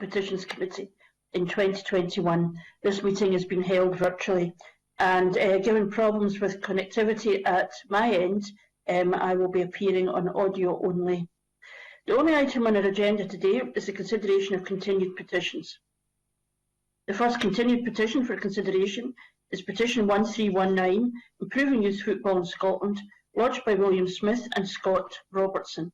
Petitions Committee in 2021. This meeting has been held virtually, and given problems with connectivity at my end, I will be appearing on audio only. The only item on our agenda today is the consideration of continued petitions. The first continued petition for consideration is Petition 1319, Improving Youth Football in Scotland, lodged by William Smith and Scott Robertson.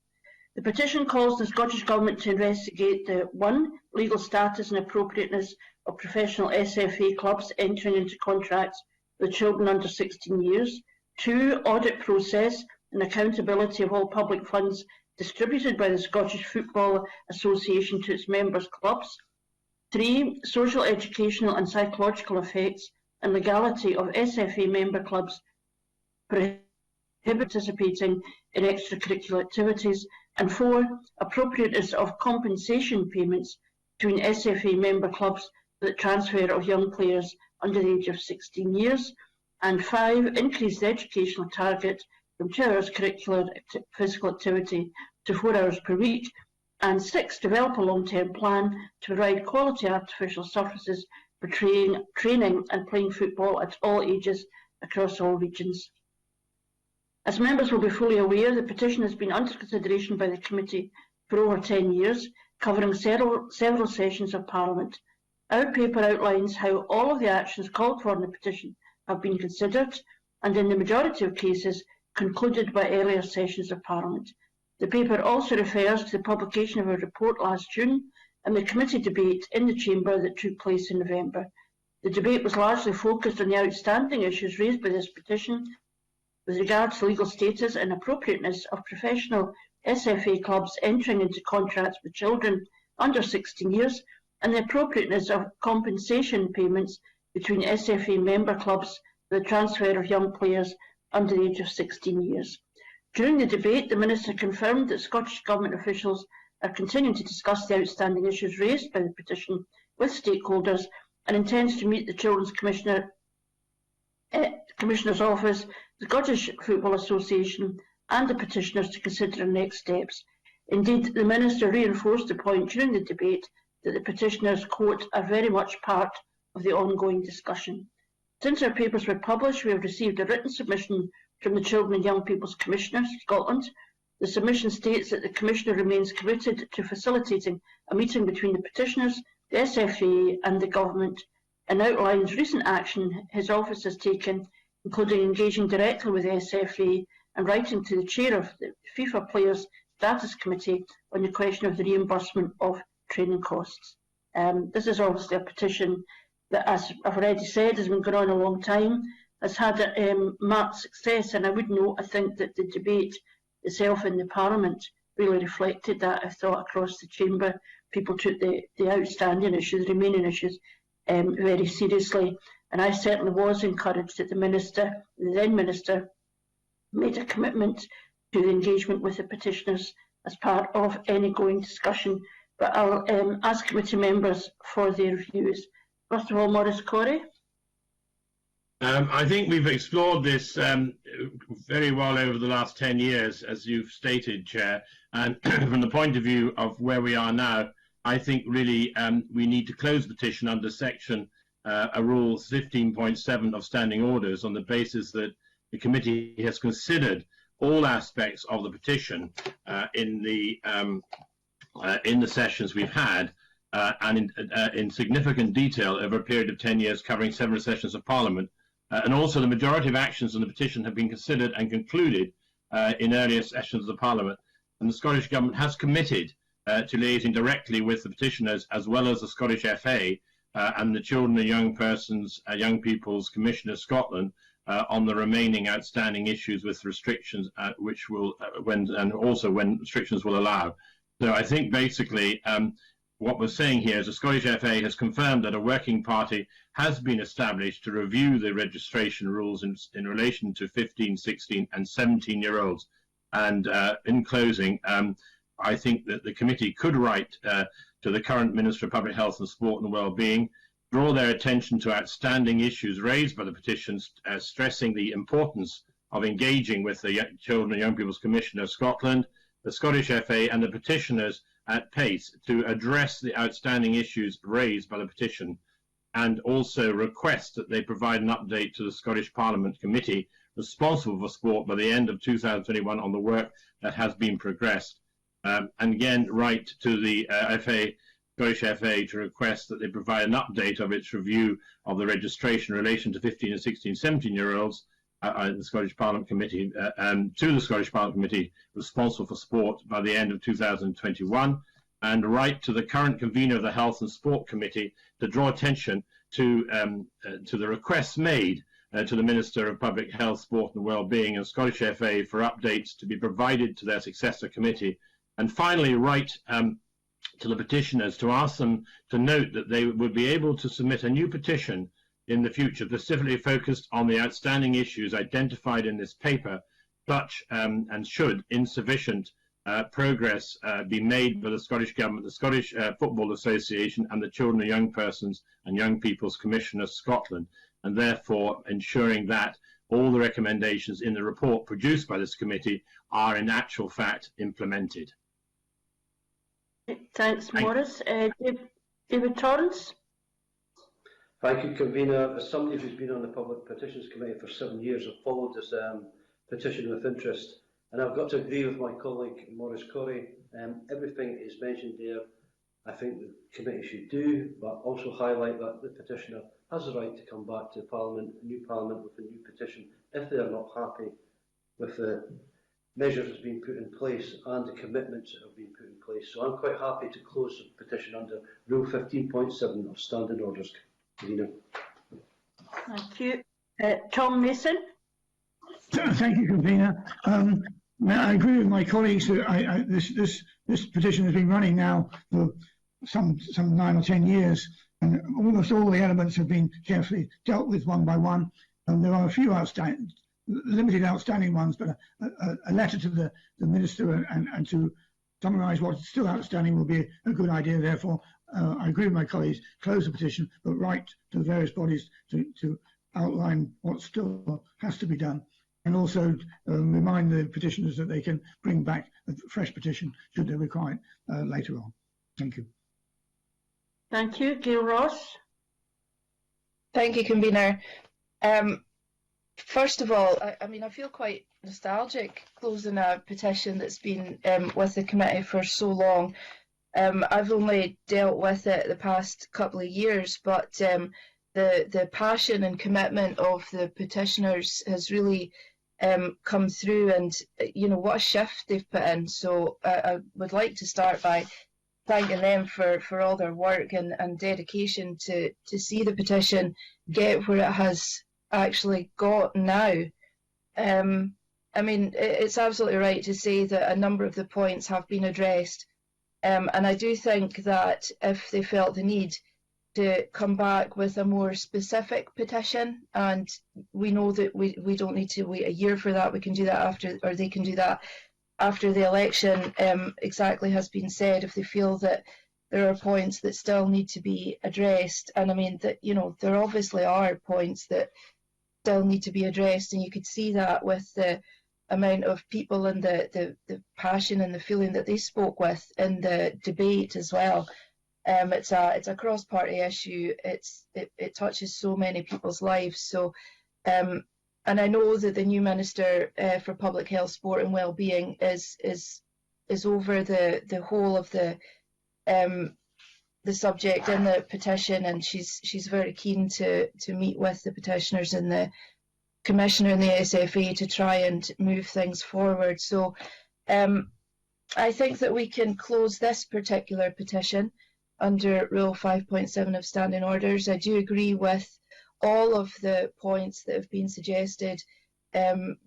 The petition calls on the Scottish Government to investigate the 1. Legal status and appropriateness of professional SFA clubs entering into contracts with children under 16 years, 2. Audit process and accountability of all public funds distributed by the Scottish Football Association to its members' clubs, 3. Social, educational and psychological effects and legality of SFA member clubs participating in extracurricular activities, and 4. Appropriateness of compensation payments between SFA member clubs for the transfer of young players under the age of 16 years, and 5. Increase the educational target from 2 hours curricular physical activity to 4 hours per week, and 6. Develop a long-term plan to provide quality artificial surfaces for training and playing football at all ages across all regions. As members will be fully aware, the petition has been under consideration by the committee for over 10 years, covering several sessions of Parliament. Our paper outlines how all of the actions called for in the petition have been considered and, in the majority of cases, concluded by earlier sessions of Parliament. The paper also refers to the publication of a report last June and the committee debate in the Chamber that took place in November. The debate was largely focused on the outstanding issues raised by this petition with regards to legal status and appropriateness of professional SFA clubs entering into contracts with children under 16 years and the appropriateness of compensation payments between SFA member clubs for the transfer of young players under the age of 16 years. During the debate, the Minister confirmed that Scottish Government officials are continuing to discuss the outstanding issues raised by the petition with stakeholders and intends to meet the Children's Commissioner's Office, the Scottish Football Association and the petitioners to consider the next steps. Indeed, the Minister reinforced the point during the debate that the petitioners, quote, are very much part of the ongoing discussion. Since our papers were published, we have received a written submission from the Children and Young People's Commissioner, Scotland. The submission states that the Commissioner remains committed to facilitating a meeting between the petitioners, the SFA and the Government, and outlines recent action his office has taken, including engaging directly with the SFA and writing to the chair of the FIFA Players Status Committee on the question of the reimbursement of training costs. This is obviously a petition that, as I've already said, has been going on a long time, has had marked success, and I would note, I think, that the debate itself in the Parliament really reflected that. I thought across the Chamber people took the outstanding issues, the remaining issues, very seriously, and I certainly was encouraged that the then Minister, made a commitment to the engagement with the petitioners as part of any going discussion. But I'll ask committee members for their views. First of all, Maurice Corrie. I think we've explored this very well over the last 10 years, as you've stated, Chair, and from the point of view of where we are now, I think really we need to close the petition under section Rule 15.7 of Standing Orders on the basis that the committee has considered all aspects of the petition in the sessions we've had and in significant detail over a period of 10 years covering several sessions of Parliament. And also the majority of actions on the petition have been considered and concluded in earlier sessions of the Parliament. And the Scottish Government has committed to liaising directly with the petitioners as well as the Scottish FA and the Children and Young People's Commissioner Scotland on the remaining outstanding issues with restrictions which will when restrictions will allow. So I think basically what we're saying here is the Scottish FA has confirmed that a working party has been established to review the registration rules in relation to 15, 16 and 17-year-olds. And in closing, I think that the committee could write to the current Minister of Public Health and Sport and Wellbeing, draw their attention to outstanding issues raised by the petitions, stressing the importance of engaging with the Children and Young People's Commissioner of Scotland, the Scottish FA and the petitioners at pace to address the outstanding issues raised by the petition, and also request that they provide an update to the Scottish Parliament Committee responsible for sport by the end of 2021 on the work that has been progressed. And again, write to the Scottish FA to request that they provide an update of its review of the registration in relation to 15 and 16, 17-year-olds the Scottish Parliament Committee, to the Scottish Parliament Committee responsible for sport by the end of 2021, and write to the current convener of the Health and Sport Committee to draw attention to the requests made to the Minister of Public Health, Sport and Wellbeing and Scottish FA for updates to be provided to their successor committee. And finally, write to the petitioners to ask them to note that they would be able to submit a new petition in the future specifically focused on the outstanding issues identified in this paper, such and should insufficient progress be made by the Scottish Government, the Scottish Football Association and the Children and Young Persons and Young People's Commission of Scotland, and therefore ensuring that all the recommendations in the report produced by this committee are in actual fact implemented. Thanks, Maurice. David Torrance. Thank you, Convener. As somebody who's been on the Public Petitions Committee for 7 years, I've followed this petition with interest, and I've got to agree with my colleague Maurice Corrie. Everything is mentioned there I think the committee should do, but also highlight that the petitioner has the right to come back to Parliament, a new Parliament, with a new petition if they are not happy with the measures that have been put in place and the commitments that have been put in place. So I'm quite happy to close the petition under Rule 15.7 of Standing Orders. Convener. Thank you. Tom Mason. Thank you, Convener. I agree with my colleagues that this petition has been running now for some 9 or 10 years, and almost all the elements have been carefully dealt with one by one. And there are a few limited outstanding ones, but a letter to the Minister and to summarise what's still outstanding will be a good idea. Therefore, I agree with my colleagues, close the petition, but write to the various bodies to outline what still has to be done. And also remind the petitioners that they can bring back a fresh petition should they require it later on. Thank you. Thank you. Gail Ross. Thank you, Convener. First of all, I feel quite nostalgic closing a petition that's been with the committee for so long. I've only dealt with it the past couple of years, but the passion and commitment of the petitioners has really come through, and what a shift they've put in. So I would like to start by thanking them for all their work and dedication to see the petition get where it has actually got now. It's absolutely right to say that a number of the points have been addressed, and I do think that if they felt the need to come back with a more specific petition, and we know that we don't need to wait a year for that, we can do that after, or they can do that after the election exactly has been said, if they feel that there are points that still need to be addressed. And there obviously are points that still need to be addressed, and you could see that with the amount of people and the passion and the feeling that they spoke with in the debate as well. It's a cross-party issue. It touches so many people's lives. So, and I know that the new Minister for Public Health, Sport and Wellbeing is over the whole of the subject in the petition, and she's very keen to meet with the petitioners and the Commissioner and the SFA to try and move things forward. So, I think that we can close this particular petition under Rule 5.7 of Standing Orders. I do agree with all of the points that have been suggested,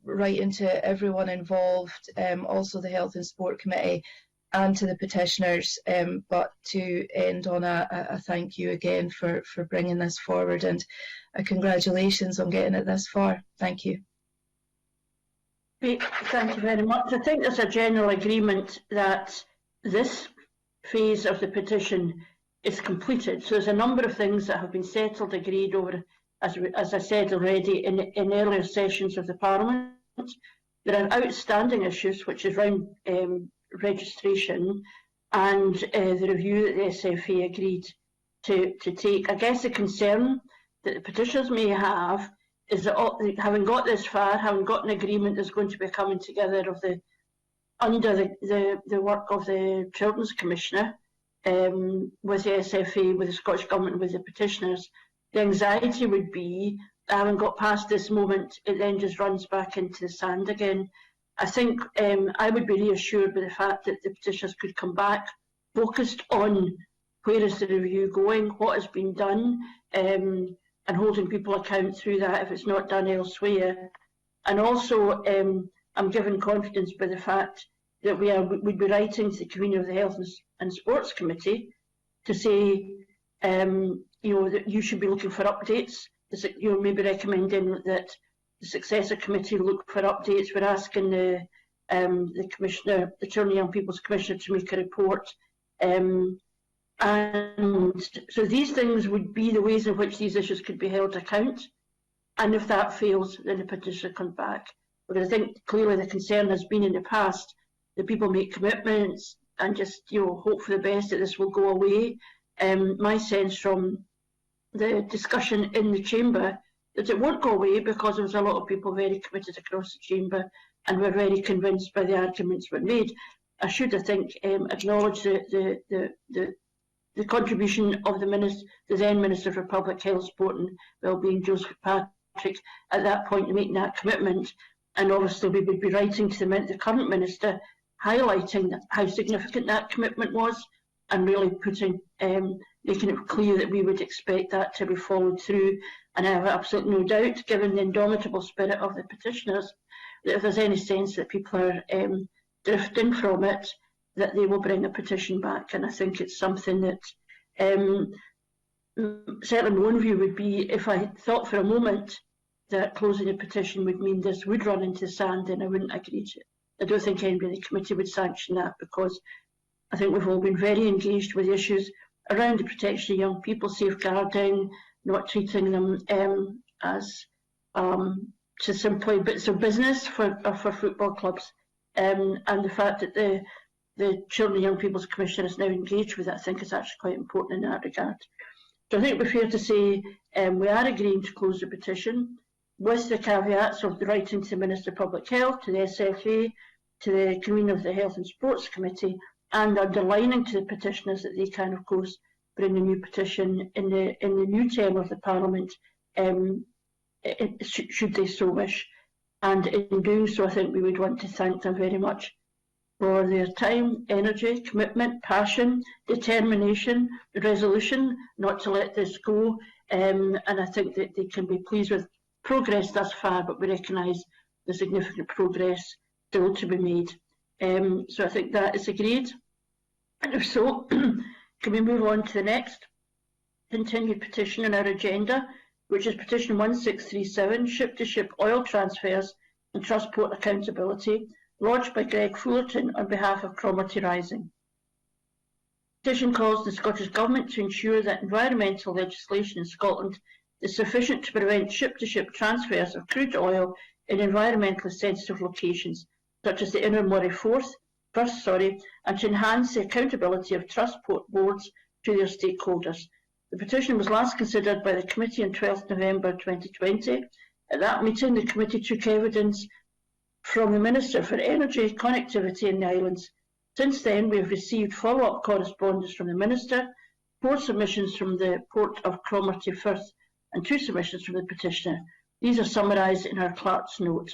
right into everyone involved, also the Health and Sport Committee and to the petitioners, but to end on a thank you again for bringing this forward, and a congratulations on getting it this far. Thank you. Great, thank you very much. I think there's a general agreement that this phase of the petition is completed. So there's a number of things that have been settled, agreed over, as I said already, in earlier sessions of the Parliament. There are outstanding issues, which is around registration, and the review that the SFA agreed to take. I guess the concern that the petitioners may have is that having got this far, having got an agreement that's going to be coming together of under the work of the Children's Commissioner with the SFA, with the Scottish Government, with the petitioners, the anxiety would be, having got past this moment, it then just runs back into the sand again. I think I would be reassured by the fact that the petitioners could come back focused on where is the review going, what has been done, and holding people account through that if it's not done elsewhere. And also, I'm given confidence by the fact that we'd be writing to the convener of the Health and Sports Committee to say, that you should be looking for updates. Maybe recommending that the successor committee look for updates. We're asking the commissioner, the Children and Young People's Commissioner, to make a report. And so these things would be the ways in which these issues could be held to account. And if that fails, then the petitioner comes back. But I think clearly the concern has been in the past that people make commitments and just hope for the best that this will go away. My sense from the discussion in the chamber that it won't go away, because there was a lot of people very committed across the chamber and were very convinced by the arguments that were made. I should, I think, acknowledge the contribution of the then Minister for Public Health, Sport and Wellbeing, Joseph Patrick, at that point in making that commitment. And obviously we would be writing to the current Minister highlighting how significant that commitment was and really making it clear that we would expect that to be followed through. And I have absolutely no doubt, given the indomitable spirit of the petitioners, that if there's any sense that people are drifting from it, that they will bring a petition back. And I think it's something that certainly one view would be, if I thought for a moment that closing a petition would mean this would run into the sand, then I wouldn't agree to it. I don't think anybody in the committee would sanction that, because I think we've all been very engaged with issues around the protection of young people, safeguarding, not treating them as just simply bits of business for football clubs. And the fact that the Children and Young People's Commissioner is now engaged with it, I think is actually quite important in that regard. So I think it would be fair to say we are agreeing to close the petition, with the caveats of the writing to the Minister of Public Health, to the SFA, to the convener of the Health and Sports Committee, and underlining to the petitioners that they can, of course, bring a new petition in the new term of the Parliament, should they so wish. And in doing so, I think we would want to thank them very much for their time, energy, commitment, passion, determination, the resolution not to let this go. And I think that they can be pleased with progress thus far, but we recognise the significant progress still to be made. So I think that is agreed. And if so, can we move on to the next continued petition on our agenda, which is petition 1637, ship-to-ship oil transfers and Trustport accountability, lodged by Greg Fullerton on behalf of Cromarty Rising. The petition calls on the Scottish Government to ensure that environmental legislation in Scotland is sufficient to prevent ship-to-ship transfers of crude oil in environmentally sensitive locations, such as the Inner Moray Firth, and to enhance the accountability of Trustport boards to their stakeholders. The petition was last considered by the committee on 12 November 2020. At that meeting, the committee took evidence from the Minister for Energy, Connectivity and the Islands. Since then, we have received follow-up correspondence from the Minister, 4 submissions from the Port of Cromarty Firth, and 2 submissions from the petitioner. These are summarised in our clerk's note.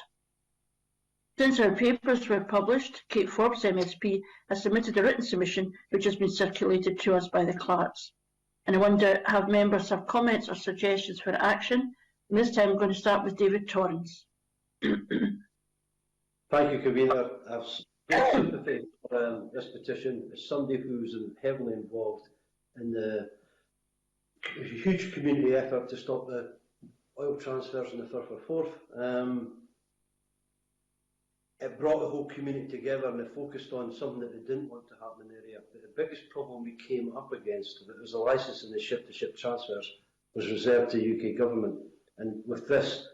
Since our papers were published, Kate Forbes MSP has submitted a written submission which has been circulated to us by the clerks. And I wonder, have members have comments or suggestions for action? And this time I'm going to start with David Torrance. Thank you, Convener. I've great sympathy for this petition as somebody who's heavily involved in the huge community effort to stop the oil transfers in the Firth of Forth. It brought the whole community together and it focused on something that they didn't want to happen in the area. But the biggest problem we came up against, that was the licence in the ship-to-ship transfers, was reserved to the UK government. And with this,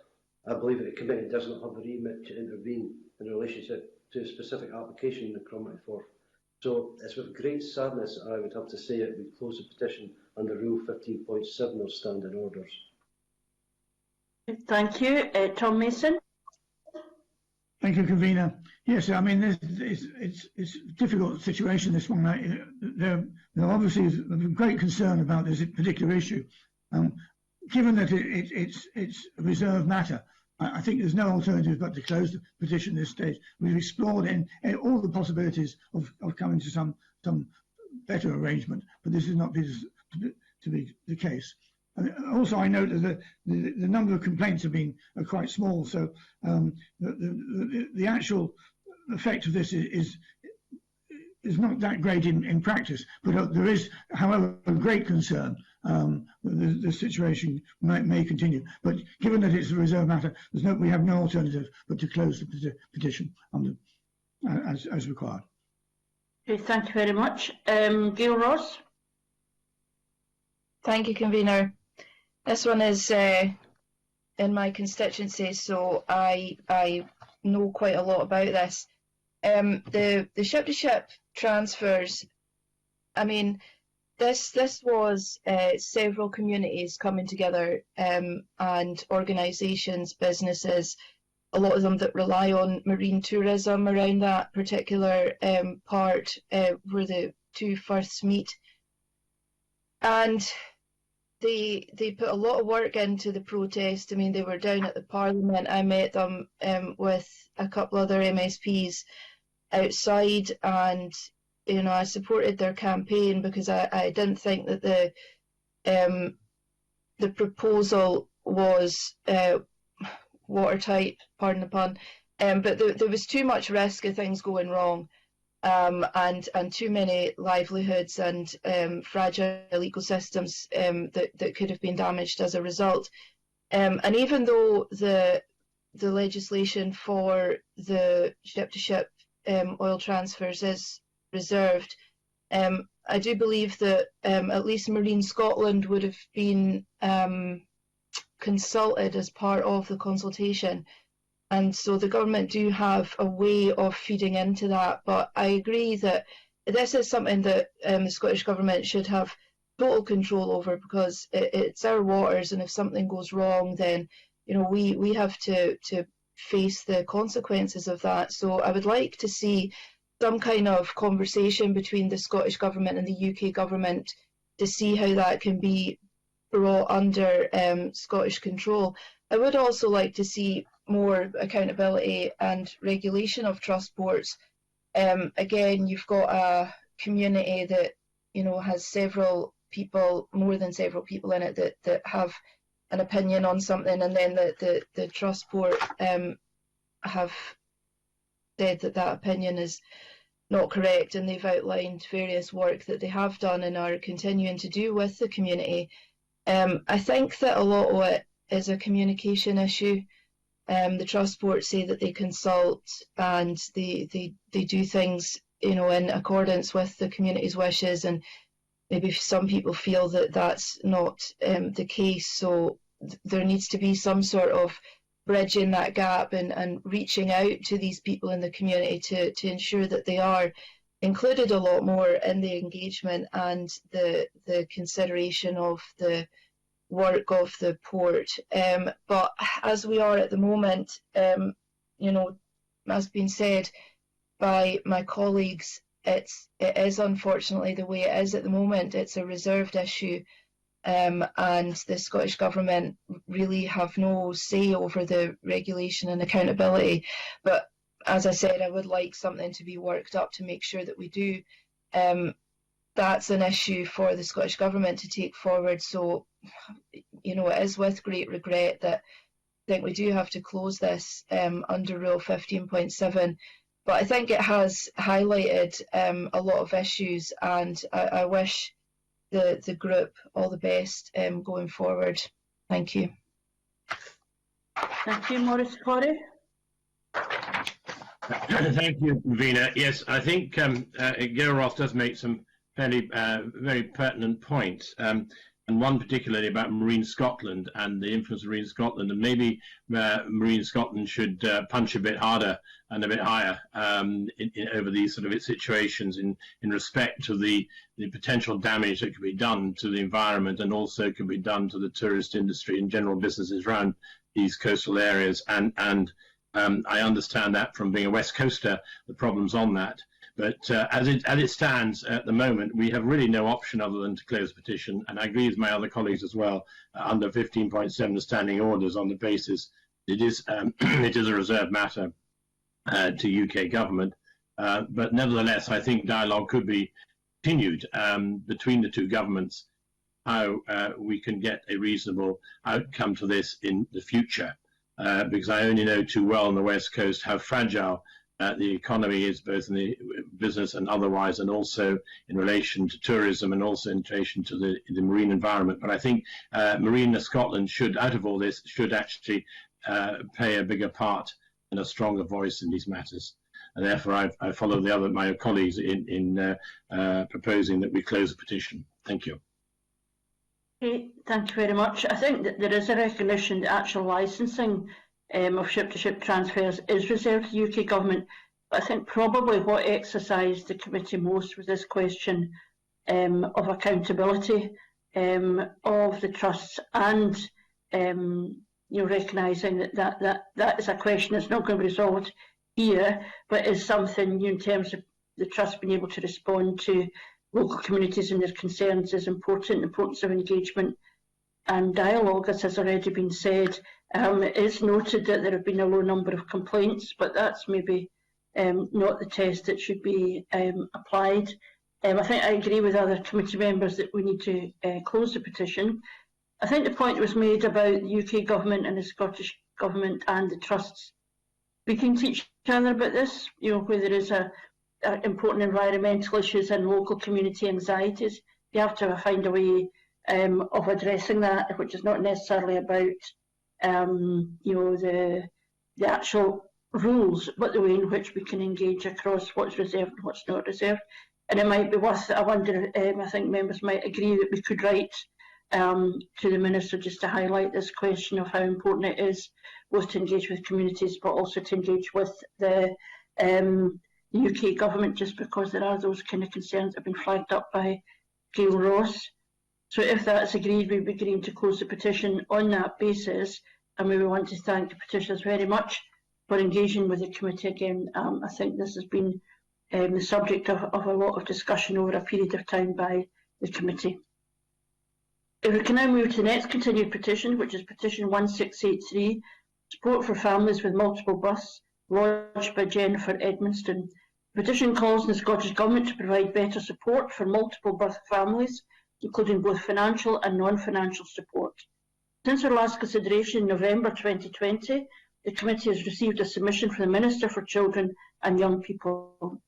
I believe that the committee does not have the remit to intervene in relationship to a specific application in the Cromarty Firth. So it's with great sadness I would have to say it. We close the petition under Rule 15.7 of Standing Orders. Thank you. Tom Mason. Thank you, Convener. Yes, I mean, it's a difficult situation, this one. There obviously is great concern about this particular issue. Given that it's a reserved matter, I think there's no alternative but to close the petition at this stage. We've explored in all the possibilities of coming to some better arrangement, but this is not to be the case. And also, I note that the number of complaints have been quite small, so the actual effect of this is not that great in practice. But there is, however, a great concern that the situation may continue. But given that it's a reserved matter, we have no alternative but to close the petition as required. Okay, thank you very much. Gail Ross. Thank you, Convener. This one is in my constituency, so I know quite a lot about this. The ship-to-ship transfers, I mean, this was several communities coming together and organisations, businesses, a lot of them that rely on marine tourism around that particular part where the two firths meet. And they put a lot of work into the protest. I mean, they were down at the Parliament. I met them with a couple other MSPs outside, and I supported their campaign because I didn't think that the proposal was watertight, pardon the pun, but there was too much risk of things going wrong. And too many livelihoods and fragile ecosystems that could have been damaged as a result. And even though the legislation for the ship-to-ship oil transfers is reserved, I do believe that at least Marine Scotland would have been consulted as part of the consultation. And so the government do have a way of feeding into that. But I agree that this is something that the Scottish Government should have total control over, because it's our waters, and if something goes wrong, then we have to face the consequences of that. So I would like to see some kind of conversation between the Scottish Government and the UK Government to see how that can be brought under Scottish control. I would also like to see more accountability and regulation of trust boards. Again, you've got a community that has several people, more than several people in it that have an opinion on something, and then the trust board have said that opinion is not correct, and they've outlined various work that they have done and are continuing to do with the community. I think that a lot of it is a communication issue. The trust board say that they consult and they do things in accordance with the community's wishes, and maybe some people feel that that's not the case. So there needs to be some sort of bridging that gap and reaching out to these people in the community to ensure that they are included a lot more in the engagement and the consideration of the work of the port. But as we are at the moment, as been said by my colleagues, it is unfortunately the way it is at the moment. It's a reserved issue, and the Scottish Government really have no say over the regulation and accountability. But as I said, I would like something to be worked up to make sure that we do. That's an issue for the Scottish Government to take forward. So, it is with great regret that I think we do have to close this under Rule 15.7. But I think it has highlighted a lot of issues, and I wish the group all the best going forward. Thank you. Thank you, Maurice Corrie. Thank you, Convener. Yes, I think Gail Ross does make some fairly very pertinent points. And and one particularly about Marine Scotland and the influence of Marine Scotland, and maybe Marine Scotland should punch a bit harder and a bit higher over these sort of situations in respect to the potential damage that could be done to the environment, and also could be done to the tourist industry and general businesses around these coastal areas. And I understand that from being a West Coaster, the problems on that. But as it stands at the moment, we have really no option other than to close the petition. And I agree with my other colleagues as well, under 15.7 standing orders, on the basis it is it is a reserved matter to UK government. But nevertheless, I think dialogue could be continued between the two governments, how we can get a reasonable outcome to this in the future. Because I only know too well on the West Coast how fragile the economy is, both in the business and otherwise, and also in relation to tourism, and also in relation to the marine environment. But I think Marine Scotland should, out of all this, should actually play a bigger part and a stronger voice in these matters. And therefore, I follow my colleagues in proposing that we close the petition. Thank you. Okay, thank you very much. I think that there is a recognition that actual licensing of ship-to-ship transfers is reserved to the UK government. But I think probably what exercised the committee most was this question of accountability of the trusts, and recognising that is a question that's not going to be resolved here, but is something in terms of the trust being able to respond to local communities and their concerns is important. The importance of engagement and dialogue, as has already been said. It is noted that there have been a low number of complaints, but that's maybe not the test that should be applied. I think I agree with other committee members that we need to close the petition. I think the point was made about the UK government and the Scottish government and the trusts speaking to each other about this, where there is important environmental issues and local community anxieties. You have to find a way of addressing that, which is not necessarily about the actual rules, but the way in which we can engage across what's reserved and what's not reserved. And it might be worth, I wonder, I think members might agree that we could write to the Minister just to highlight this question of how important it is both to engage with communities but also to engage with the UK government, just because there are those kind of concerns that have been flagged up by Gail Ross. So if that's agreed, we'll be agreeing to close the petition on that basis, and we want to thank the petitioners very much for engaging with the committee again. I think this has been the subject of a lot of discussion over a period of time by the committee. If we can now move to the next continued petition, which is petition 1683, Support for Families with Multiple Births, lodged by Jennifer Edmonston. The petition calls on the Scottish Government to provide better support for multiple birth families, including both financial and non-financial support. Since our last consideration in November 2020, the committee has received a submission from the Minister for Children and Young People.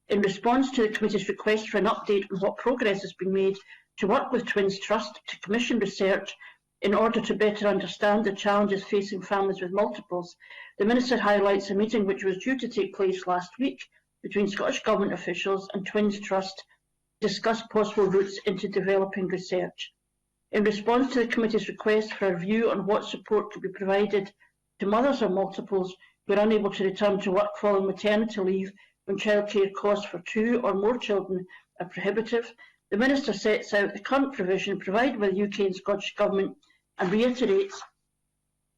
In response to the committee's request for an update on what progress has been made to work with Twins Trust to commission research in order to better understand the challenges facing families with multiples, the Minister highlights a meeting which was due to take place last week between Scottish Government officials and Twins Trust to discuss possible routes into developing research. In response to the committee's request for a review on what support could be provided to mothers of multiples who are unable to return to work following maternity leave when childcare costs for 2 or more children are prohibitive, the Minister sets out the current provision provided by the UK and Scottish Government and reiterates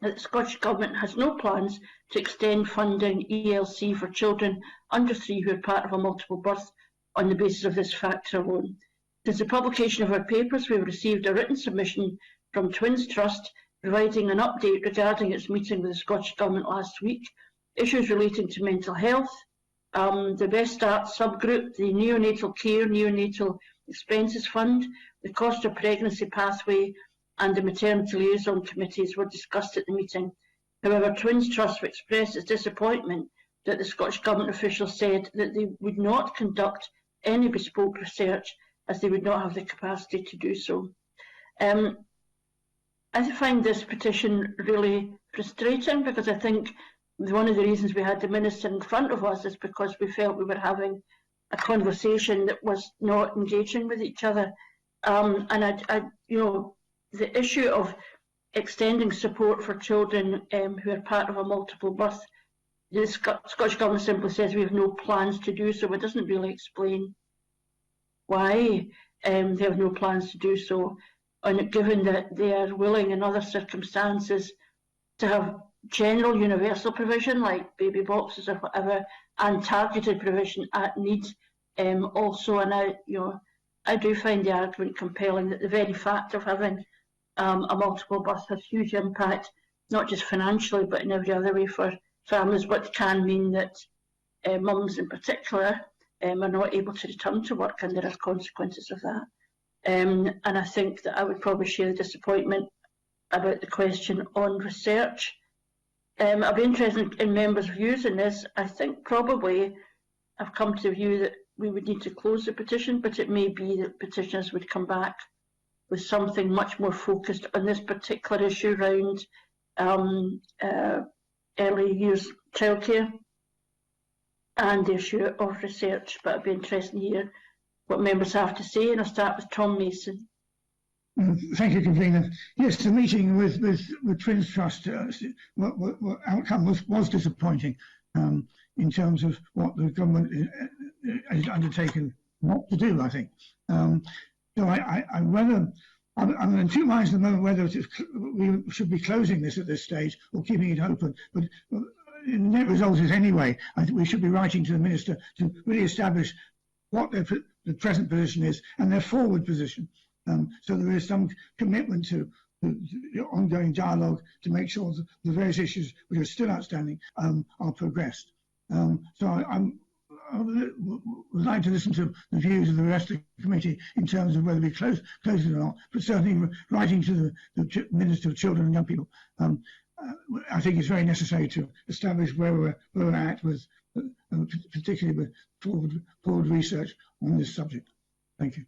that the Scottish Government has no plans to extend funding ELC for children under 3 who are part of a multiple birth on the basis of this factor alone. Since the publication of our papers, we have received a written submission from Twins Trust providing an update regarding its meeting with the Scottish Government last week, issues relating to mental health, the Best Start subgroup, the Neonatal Care, Neonatal Expenses Fund, the Cost of Pregnancy Pathway, and the Maternity Liaison Committees were discussed at the meeting. However, Twins Trust expressed its disappointment that the Scottish Government officials said that they would not conduct any bespoke research as they would not have the capacity to do so. I find this petition really frustrating because I think one of the reasons we had the Minister in front of us is because we felt we were having a conversation that was not engaging with each other. And the issue of extending support for children who are part of a multiple birth, the Scottish Government simply says we have no plans to do so, but doesn't really explain why they have no plans to do so, and given that they are willing in other circumstances to have general universal provision like baby boxes or whatever, and targeted provision at need also. And I do find the argument compelling that the very fact of having a multiple birth has huge impact, not just financially, but in every other way for families, which can mean that mums in particular are not able to return to work, and there are consequences of that. And I think that I would probably share the disappointment about the question on research. I'd be interested in members' views on this. I think probably I've come to the view that we would need to close the petition, but it may be that petitioners would come back with something much more focused on this particular issue around early years childcare and the issue of research. But I'd be interested to hear what members have to say, and I'll start with Tom Mason. Thank you, Convener. Yes, the meeting with Twins Trust, what outcome was disappointing in terms of what the government has undertaken not to do, I think. So I'm in two minds at the moment whether we should be closing this at this stage or keeping it open. But the net result is anyway, I think we should be writing to the Minister to really establish what the present position is and their forward position. So there is some commitment to the ongoing dialogue to make sure that the various issues which are still outstanding are progressed. So I would like to listen to the views of the rest of the committee in terms of whether we close it or not, but certainly writing to the Minister of Children and Young People, I think it's very necessary to establish where we're at with, particularly with forward research on this subject. Thank you.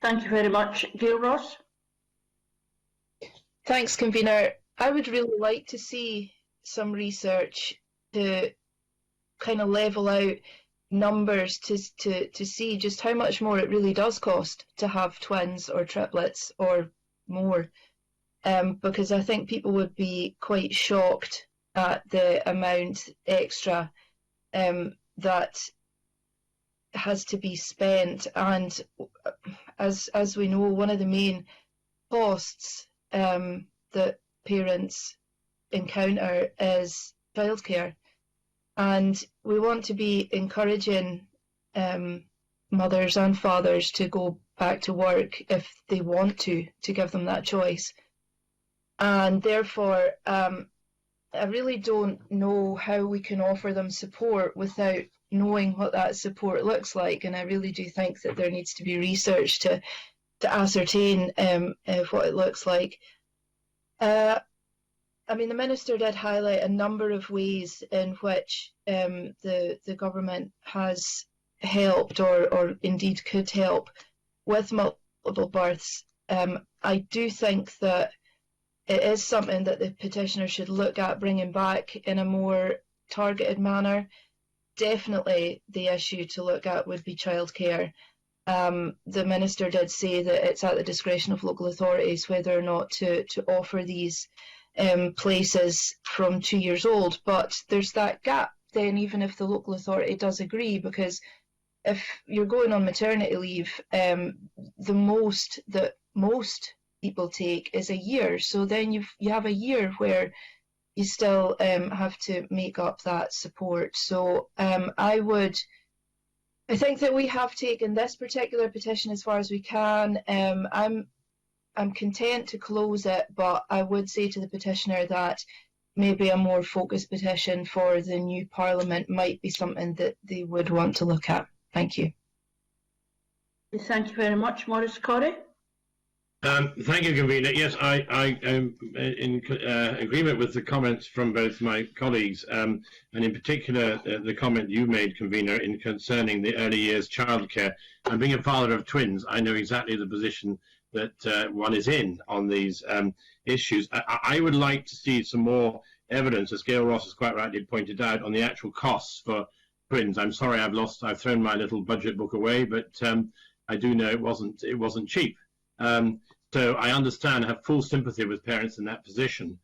Thank you very much. Gail Ross. Thanks, Convener. I would really like to see some research to kind of level out numbers to see just how much more it really does cost to have twins or triplets or more, because I think people would be quite shocked at the amount extra that has to be spent. And as we know, one of the main costs that parents encounter is childcare. And we want to be encouraging mothers and fathers to go back to work if they want to give them that choice. And therefore, I really don't know how we can offer them support without knowing what that support looks like. And I really do think that there needs to be research to ascertain what it looks like. I mean, the Minister did highlight a number of ways in which the government has helped or indeed could help with multiple births. I do think that it is something that the petitioner should look at bringing back in a more targeted manner. Definitely the issue to look at would be childcare. The Minister did say that it's at the discretion of local authorities whether or not to offer these places from 2 years old, but there's that gap then even if the local authority does agree, because if you're going on maternity leave, the most that most people take is a year, so then you have a year where you still have to make up that support. So I think that we have taken this particular petition as far as we can. I'm content to close it, but I would say to the petitioner that maybe a more focused petition for the new Parliament might be something that they would want to look at. Thank you. Thank you very much. Maurice Corrie. Thank you, Convener. Yes, I am in agreement with the comments from both my colleagues, and in particular the comment you made, Convener, in concerning the early years childcare. And being a father of twins, I know exactly the position that one is in on these issues. I would like to see some more evidence, as Gail Ross has quite rightly pointed out, on the actual costs for twins. I'm sorry I've thrown my little budget book away, but I do know it wasn't cheap. So I understand, I have full sympathy with parents in that position.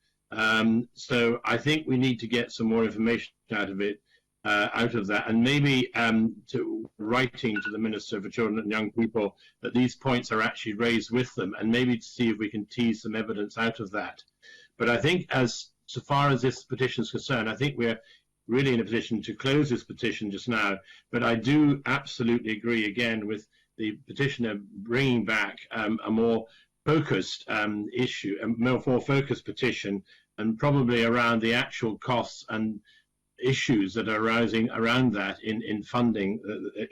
So I think we need to get some more information out of that, and maybe to writing to the Minister for Children and Young People that these points are actually raised with them, and maybe to see if we can tease some evidence out of that. But I think so far as this petition is concerned, I think we're really in a position to close this petition just now. But I do absolutely agree again with the petitioner bringing back a more focused issue, a more focused petition, and probably around the actual costs and issues that are arising around that in funding,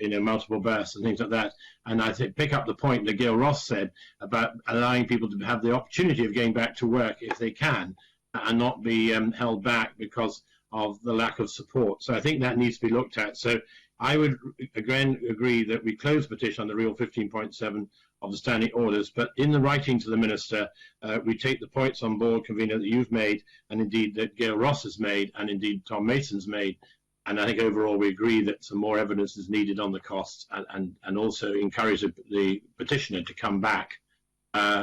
multiple bursts and things like that. And I think pick up the point that Gail Ross said about allowing people to have the opportunity of going back to work if they can, and not be held back because of the lack of support. So I think that needs to be looked at. So I would again agree that we close the petition under Rule 15.7 of the standing orders, but in the writing to the Minister, we take the points on board, Convener, that you've made, and indeed that Gail Ross has made, and indeed Tom Mason's made. And I think overall we agree that some more evidence is needed on the costs, and also encourage the petitioner to come back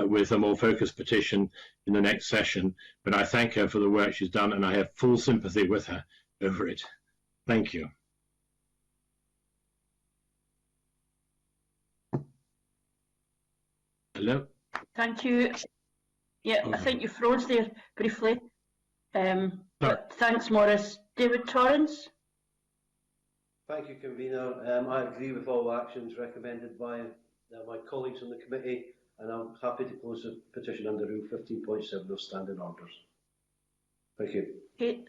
with a more focused petition in the next session. But I thank her for the work she's done, and I have full sympathy with her over it. Thank you. Hello? Thank you. Yeah, I think you froze there briefly. But thanks, Maurice. David Torrance? Thank you, Convener. I agree with all actions recommended by my colleagues on the committee, and I'm happy to close the petition under Rule 15.7 of Standing Orders. Thank you. Okay,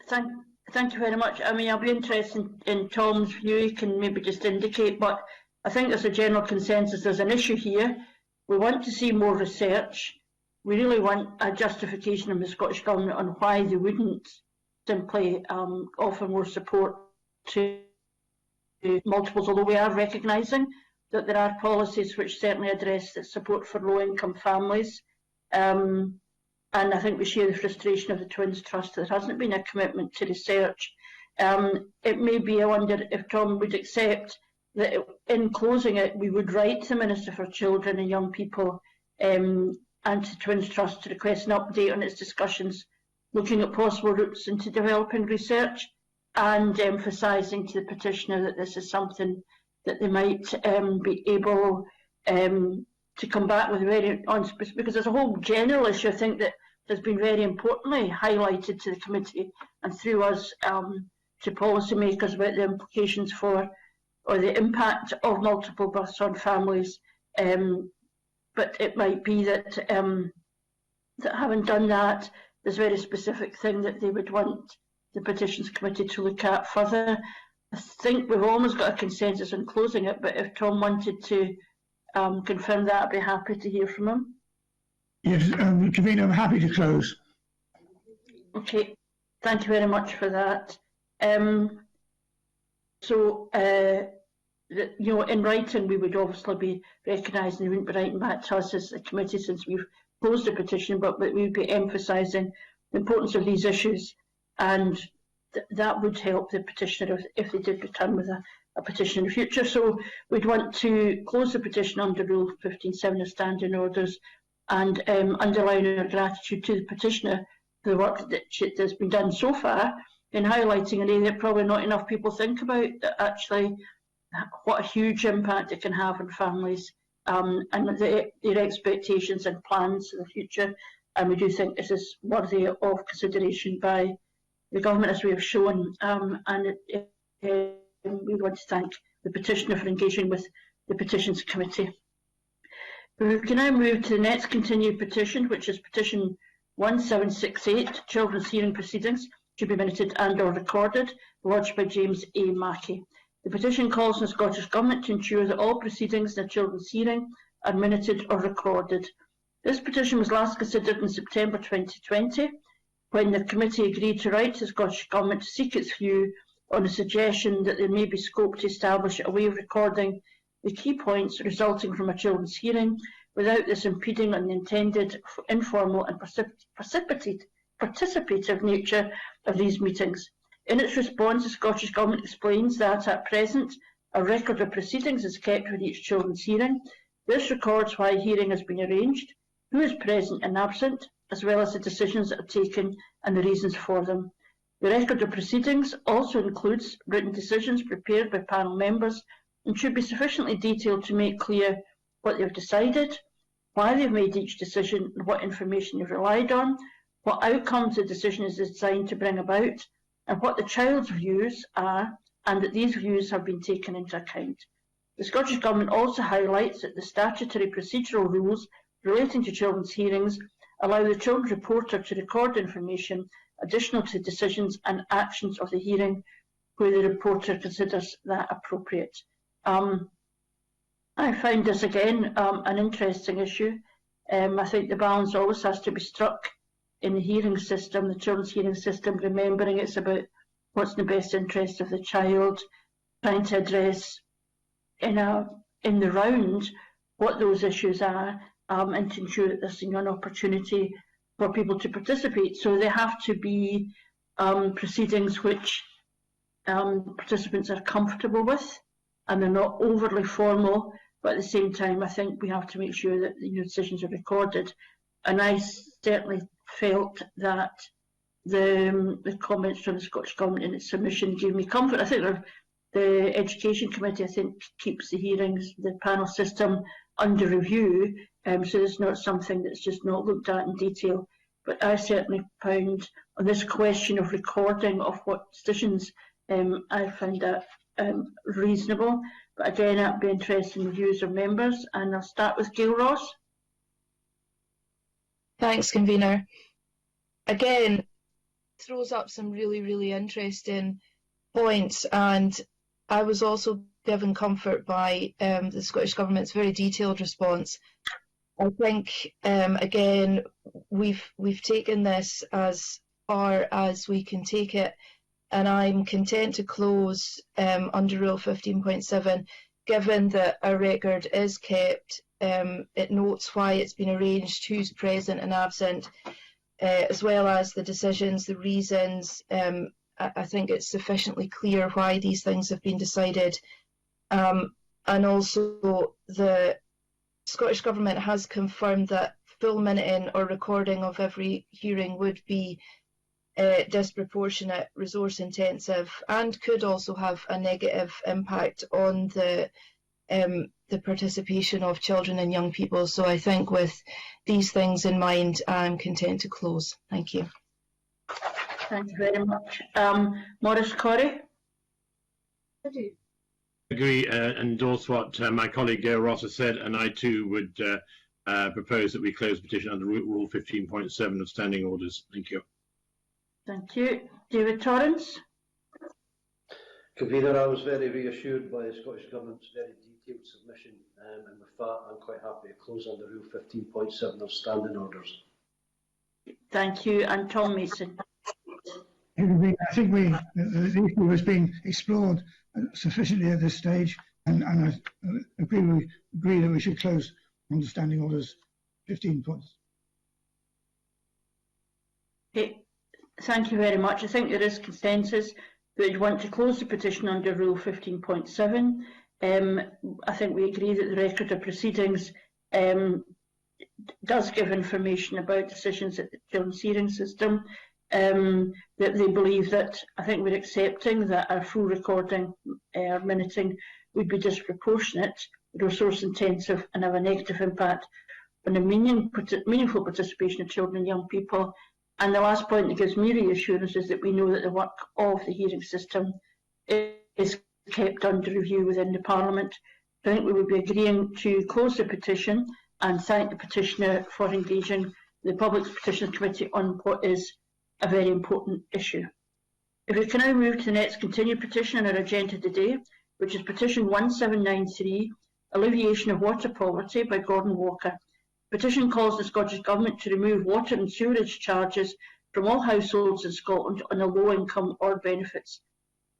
thank you very much. I mean, I'll be interested in Tom's view. He can maybe just indicate, but I think there's a general consensus. There's an issue here. We want to see more research. We really want a justification of the Scottish Government on why they wouldn't simply offer more support to multiples, although we are recognising that there are policies which certainly address the support for low-income families. And I think we share the frustration of the Twins Trust that there hasn't been a commitment to research. It may be, I wonder if Tom would accept that in closing it, we would write to the Minister for Children and Young People and to Twins Trust to request an update on its discussions looking at possible routes into developing research, and emphasising to the petitioner that this is something that they might be able to come back with very on, because there's a whole general issue I think that has been very importantly highlighted to the committee and through us to policymakers about the implications for or the impact of multiple births on families. But it might be that that having done that, there's a very specific thing that they would want the Petitions Committee to look at further. I think we've almost got a consensus on closing it, but if Tom wanted to confirm that, I'd be happy to hear from him. Yes, Convener, I'm happy to close. Okay, thank you very much for that. You know, in writing, we would obviously be recognising they wouldn't be writing back to us as a committee since we've closed the petition, but we would be emphasising the importance of these issues, and that would help the petitioner if they did return with a petition in the future. So we'd want to close the petition under Rule 15.7 of Standing Orders, and underline our gratitude to the petitioner for the work that's been done so far in highlighting an area that probably not enough people think about, that actually what a huge impact it can have on families, and their expectations and plans for the future. And we do think this is worthy of consideration by the government, as we have shown, and we want to thank the petitioner for engaging with the Petitions Committee. We can now move to the next continued petition, which is petition 1768, Children's Hearing Proceedings to be minuted and or recorded, lodged by James A. Mackey. The petition calls on the Scottish Government to ensure that all proceedings in a children's hearing are minuted or recorded. This petition was last considered in September 2020, when the committee agreed to write to the Scottish Government to seek its view on a suggestion that there may be scope to establish a way of recording the key points resulting from a children's hearing without this impeding on the intended informal and participative nature of these meetings. In its response, the Scottish Government explains that at present a record of proceedings is kept with each children's hearing, This records why a hearing has been arranged, who is present and absent, as well as the decisions that are taken and the reasons for them. The record of proceedings also includes written decisions prepared by panel members and should be sufficiently detailed to make clear what they've decided, why they've made each decision and what information they've relied on, what outcomes the decision is designed to bring about, and what the child's views are, and that these views have been taken into account. The Scottish Government also highlights that the statutory procedural rules relating to children's hearings allow the children's reporter to record information additional to decisions and actions of the hearing where the reporter considers that appropriate. I find this again an interesting issue. I think the balance always has to be struck in the hearing system, the children's hearing system, remembering it's about what's in the best interest of the child, trying to address in the round what those issues are, and to ensure that there's an opportunity for people to participate. So they have to be proceedings which participants are comfortable with, and they're not overly formal, but at the same time I think we have to make sure that the decisions are recorded. And I certainly felt that the comments from the Scottish Government in its submission gave me comfort. I think the Education Committee, I think, keeps the hearings, the panel system under review, so it's not something that's just not looked at in detail. But I certainly found on this question of recording of what decisions, I found that reasonable. But again, I'd be interested in the views of members, and I'll start with Gail Ross. Thanks, Convener. Again, throws up some really, really interesting points, and I was also given comfort by the Scottish Government's very detailed response. I think, again, we've taken this as far as we can take it, and I'm content to close under Rule 15.7, given that a record is kept. It notes why it's been arranged, who's present and absent, as well as the decisions, the reasons. I think it's sufficiently clear why these things have been decided. And also the Scottish Government has confirmed that full minuting or recording of every hearing would be disproportionate, resource intensive, and could also have a negative impact on the participation of children and young people. So I think with these things in mind, I'm content to close. Thank you. Thank you very much. Maurice Corrie? I do. Agree and endorse what my colleague Gail Ross has said, and I too would propose that we close the petition under Rule 15.7 of Standing Orders. Thank you. Thank you. David Torrance? Convener, I was very reassured by the Scottish Government's very detailed submission, and with that I'm quite happy to close under Rule 15.7 of Standing Orders. Thank you. And Tom Mason? I think the issue has been explored sufficiently at this stage, and I agree that we should close on the Standing Orders 15 points. Okay. Thank you very much. I think there is consensus that you want to close the petition under Rule 15.7. I think we agree that the record of proceedings does give information about decisions at the children's hearing system. That they believe that, I think we're accepting that our full recording or minuting would be disproportionate, resource intensive, and have a negative impact on the meaningful participation of children and young people. And the last point that gives me reassurance is that we know that the work of the hearing system is kept under review within the Parliament. I think we would be agreeing to close the petition and thank the petitioner for engaging the Public Petitions Committee on what is a very important issue. If we can now move to the next continued petition on our agenda today, which is petition 1793, Alleviation of Water Poverty by Gordon Walker. Petition calls the Scottish Government to remove water and sewerage charges from all households in Scotland on a low income or benefits.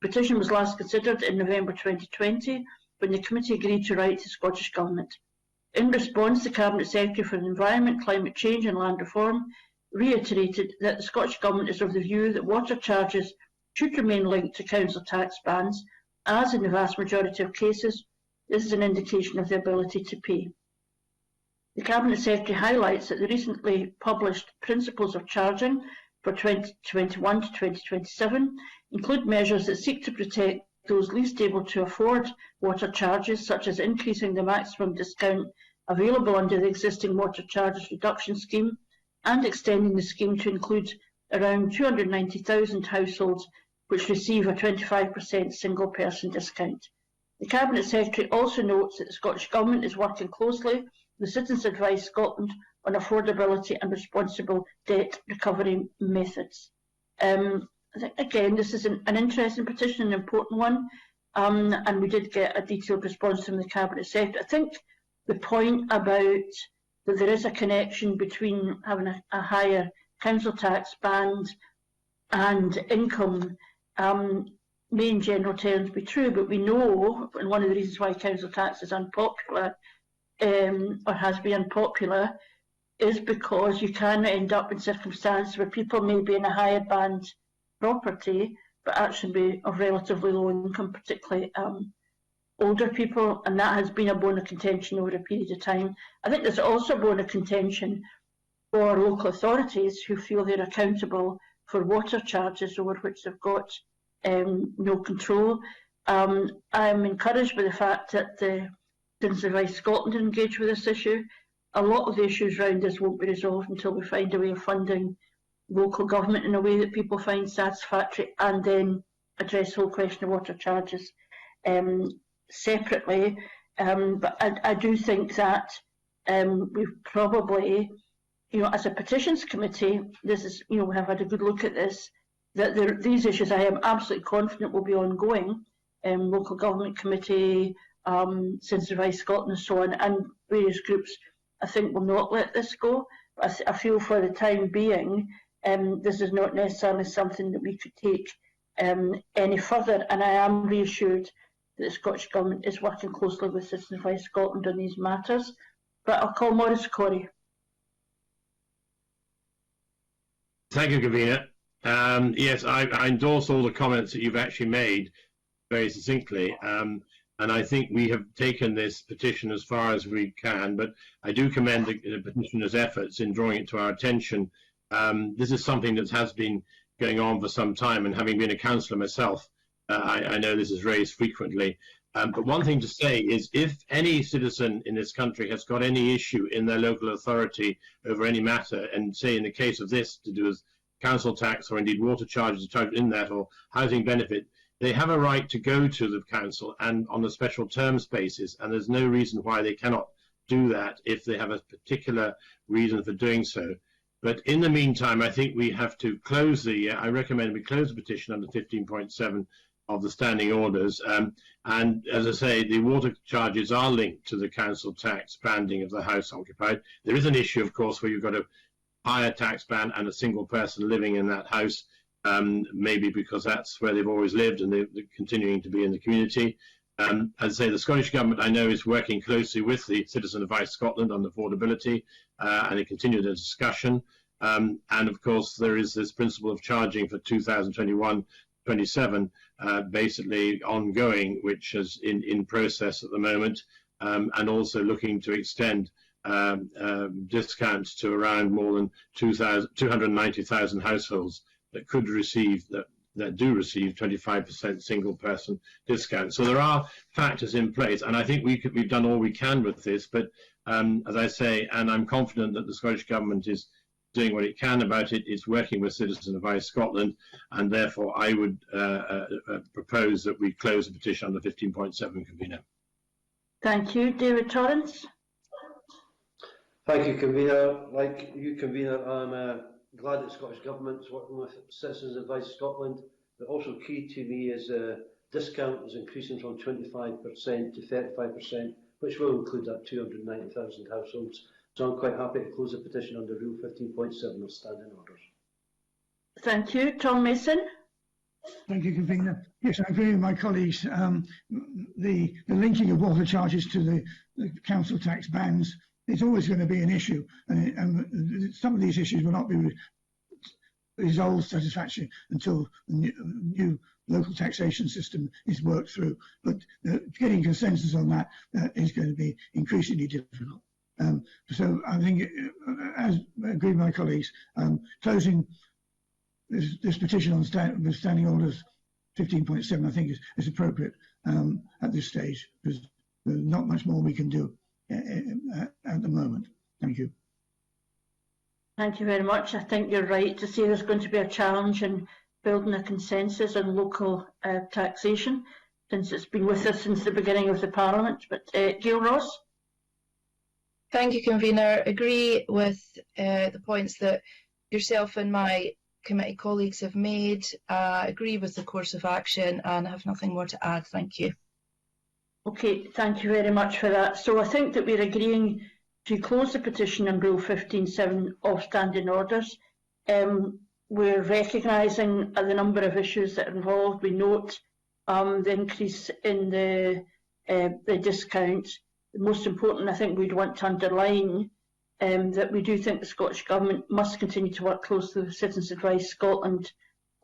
The petition was last considered in November 2020 when the committee agreed to write to the Scottish Government. In response, the Cabinet Secretary for the Environment, Climate Change and Land Reform reiterated that the Scottish Government is of the view that water charges should remain linked to council tax bands, as in the vast majority of cases, this is an indication of the ability to pay. The Cabinet Secretary highlights that the recently published Principles of Charging for 2021 to 2027 include measures that seek to protect those least able to afford water charges, such as increasing the maximum discount available under the existing water charges reduction scheme and extending the scheme to include around 290,000 households which receive a 25% single person discount. The Cabinet Secretary also notes that the Scottish Government is working closely with Citizens Advice Scotland on affordability and responsible debt recovery methods. I think, again, this is an interesting petition, an important one, and we did get a detailed response from the Cabinet Secretary. I think the point about that there is a connection between having a higher council tax band and income may in general terms be true, but we know, and one of the reasons why council tax is unpopular or has been unpopular is because you can end up in circumstances where people may be in a higher band property but actually be of relatively low income, particularly older people, and that has been a bone of contention over a period of time. I think there's also a bone of contention for local authorities who feel they're accountable for water charges over which they've got no control. I'm encouraged by the fact that the Citizens Advice Scotland engaged with this issue. A lot of the issues around this won't be resolved until we find a way of funding local government in a way that people find satisfactory, and then address the whole question of water charges separately. But I do think that we've probably, as a petitions committee, this is, we have had a good look at this, that these issues I am absolutely confident will be ongoing. Local government committee, Citizens Advice Scotland and so on, and various groups, I think, will not let this go. But I feel for the time being, this is not necessarily something that we could take any further, and I am reassured that the Scottish Government is working closely with Citizens Advice Scotland on these matters. But I'll call Maurice Corey. Thank you, Gavina. Yes, I endorse all the comments that you've actually made very succinctly. And I think we have taken this petition as far as we can, but I do commend the petitioner's efforts in drawing it to our attention. This is something that has been going on for some time, and having been a councillor myself, I know this is raised frequently. But one thing to say is, if any citizen in this country has got any issue in their local authority over any matter, and say in the case of this to do with council tax or indeed water charges in that, or housing benefit, they have a right to go to the council and on a special terms basis, and there's no reason why they cannot do that if they have a particular reason for doing so. But in the meantime, I think we have to close I recommend we close the petition under 15.7 of the standing orders. And as I say, the water charges are linked to the council tax banding of the house occupied. There is an issue, of course, where you've got a higher tax band and a single person living in that house, maybe because that's where they've always lived and they're continuing to be in the community. As I say, the Scottish Government, I know, is working closely with the Citizen Advice Scotland on affordability, and they continue the discussion. And of course, there is this principle of charging for 2021-27, basically ongoing, which is in process at the moment, and also looking to extend discounts to around more than 290,000 households that could receive that do receive 25% single person discount. So there are factors in place, and I think we've done all we can with this. But as I say, and I'm confident that the Scottish Government is doing what it can about it. It's working with Citizen Advice Scotland, and therefore I would propose that we close the petition under 15.7, convener. Thank you. David Torrance. Thank you, convener. Like you, convener, I'm glad that the Scottish Government is working with Citizens Advice Scotland, but also key to me is discount is increasing from 25% to 35%, which will include that 290,000 households. So I'm quite happy to close the petition under Rule 15.7 of Standing Orders. Thank you. Tom Mason. Thank you, convener. Yes, I agree with my colleagues. The linking of water charges to the council tax bands is always going to be an issue, and some of these issues will not be resolved satisfactorily until the new local taxation system is worked through. But getting consensus on that is going to be increasingly difficult. So I think, as I agree with my colleagues, closing this petition on standing orders 15.7, I think is appropriate at this stage, because there's not much more we can do at the moment. Thank you. Thank you very much. I think you're right to say there's going to be a challenge in building a consensus on local taxation, since it's been with us since the beginning of the Parliament. But Gail Ross? Thank you, Convener. Agree with the points that yourself and my committee colleagues have made. Agree with the course of action and have nothing more to add. Thank you. Okay, thank you very much for that. So I think that we're agreeing to close the petition on Rule 15.7 of standing orders. We're recognising the number of issues that are involved. We note the increase in the discount. The most important, I think we'd want to underline that we do think the Scottish Government must continue to work closely with Citizens Advice Scotland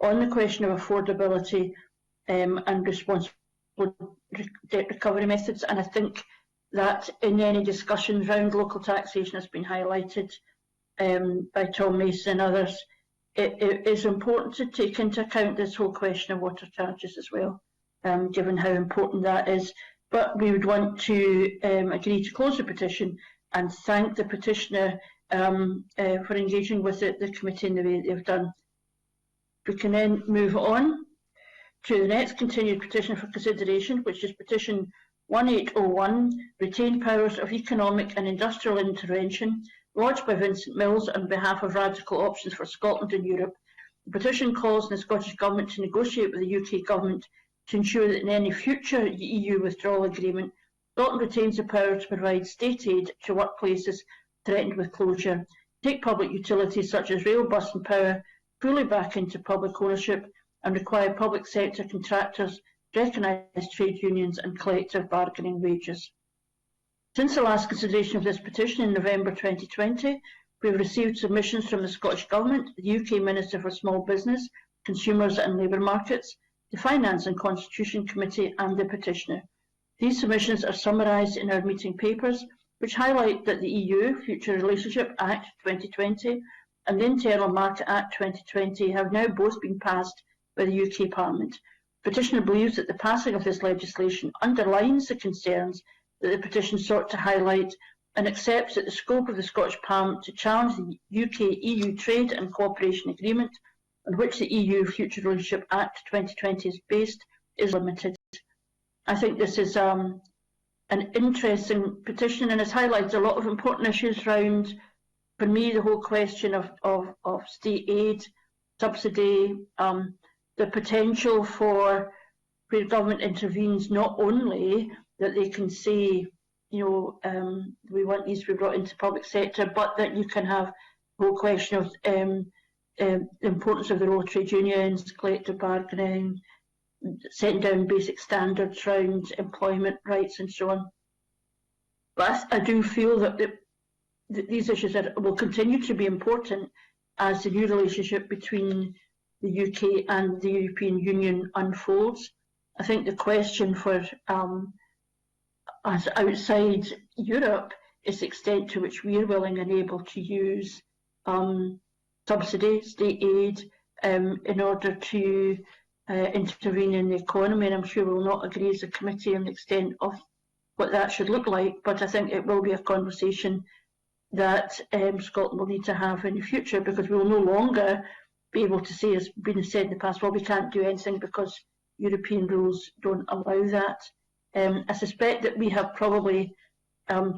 on the question of affordability and responsible debt recovery methods. And I think that in any discussions around local taxation has been highlighted by Tom Mason and others. It is important to take into account this whole question of water charges as well, given how important that is. But we would want to agree to close the petition and thank the petitioner for engaging with the committee in the way they've done. We can then move on to the next continued petition for consideration, which is petition 1801, Retained Powers of Economic and Industrial Intervention, lodged by Vincent Mills on behalf of Radical Options for Scotland and Europe. The petition calls on the Scottish Government to negotiate with the UK Government to ensure that in any future EU withdrawal agreement, Scotland retains the power to provide state aid to workplaces threatened with closure, take public utilities such as rail, bus and power fully back into public ownership, and require public sector contractors to recognise trade unions and collective bargaining wages. Since the last consideration of this petition in November 2020, we have received submissions from the Scottish Government, the UK Minister for Small Business, Consumers and Labour Markets, the Finance and Constitution Committee and the petitioner. These submissions are summarised in our meeting papers, which highlight that the EU Future Relationship Act 2020 and the Internal Market Act 2020 have now both been passed by the UK Parliament. The petitioner believes that the passing of this legislation underlines the concerns that the petition sought to highlight and accepts that the scope of the Scottish Parliament to challenge the UK-EU Trade and Cooperation Agreement, on which the EU Future Relationship Act 2020 is based, is limited. I think this is an interesting petition, and it highlights a lot of important issues around, for me, the whole question of state aid, subsidy, the potential for where government intervenes, not only that they can say, you know, we want these to be brought into public sector, but that you can have the whole question of the importance of the role of trade unions, collective bargaining, setting down basic standards around employment rights and so on. But I do feel that these issues will continue to be important as the new relationship between the UK and the European Union unfolds. I think the question for us outside Europe is the extent to which we are willing and able to use subsidy, state aid, in order to intervene in the economy, and I'm sure we'll not agree as a committee on the extent of what that should look like, but I think it will be a conversation that Scotland will need to have in the future, because we will no longer be able to say, as been said in the past, well, we can't do anything because European rules don't allow that. I suspect that we have probably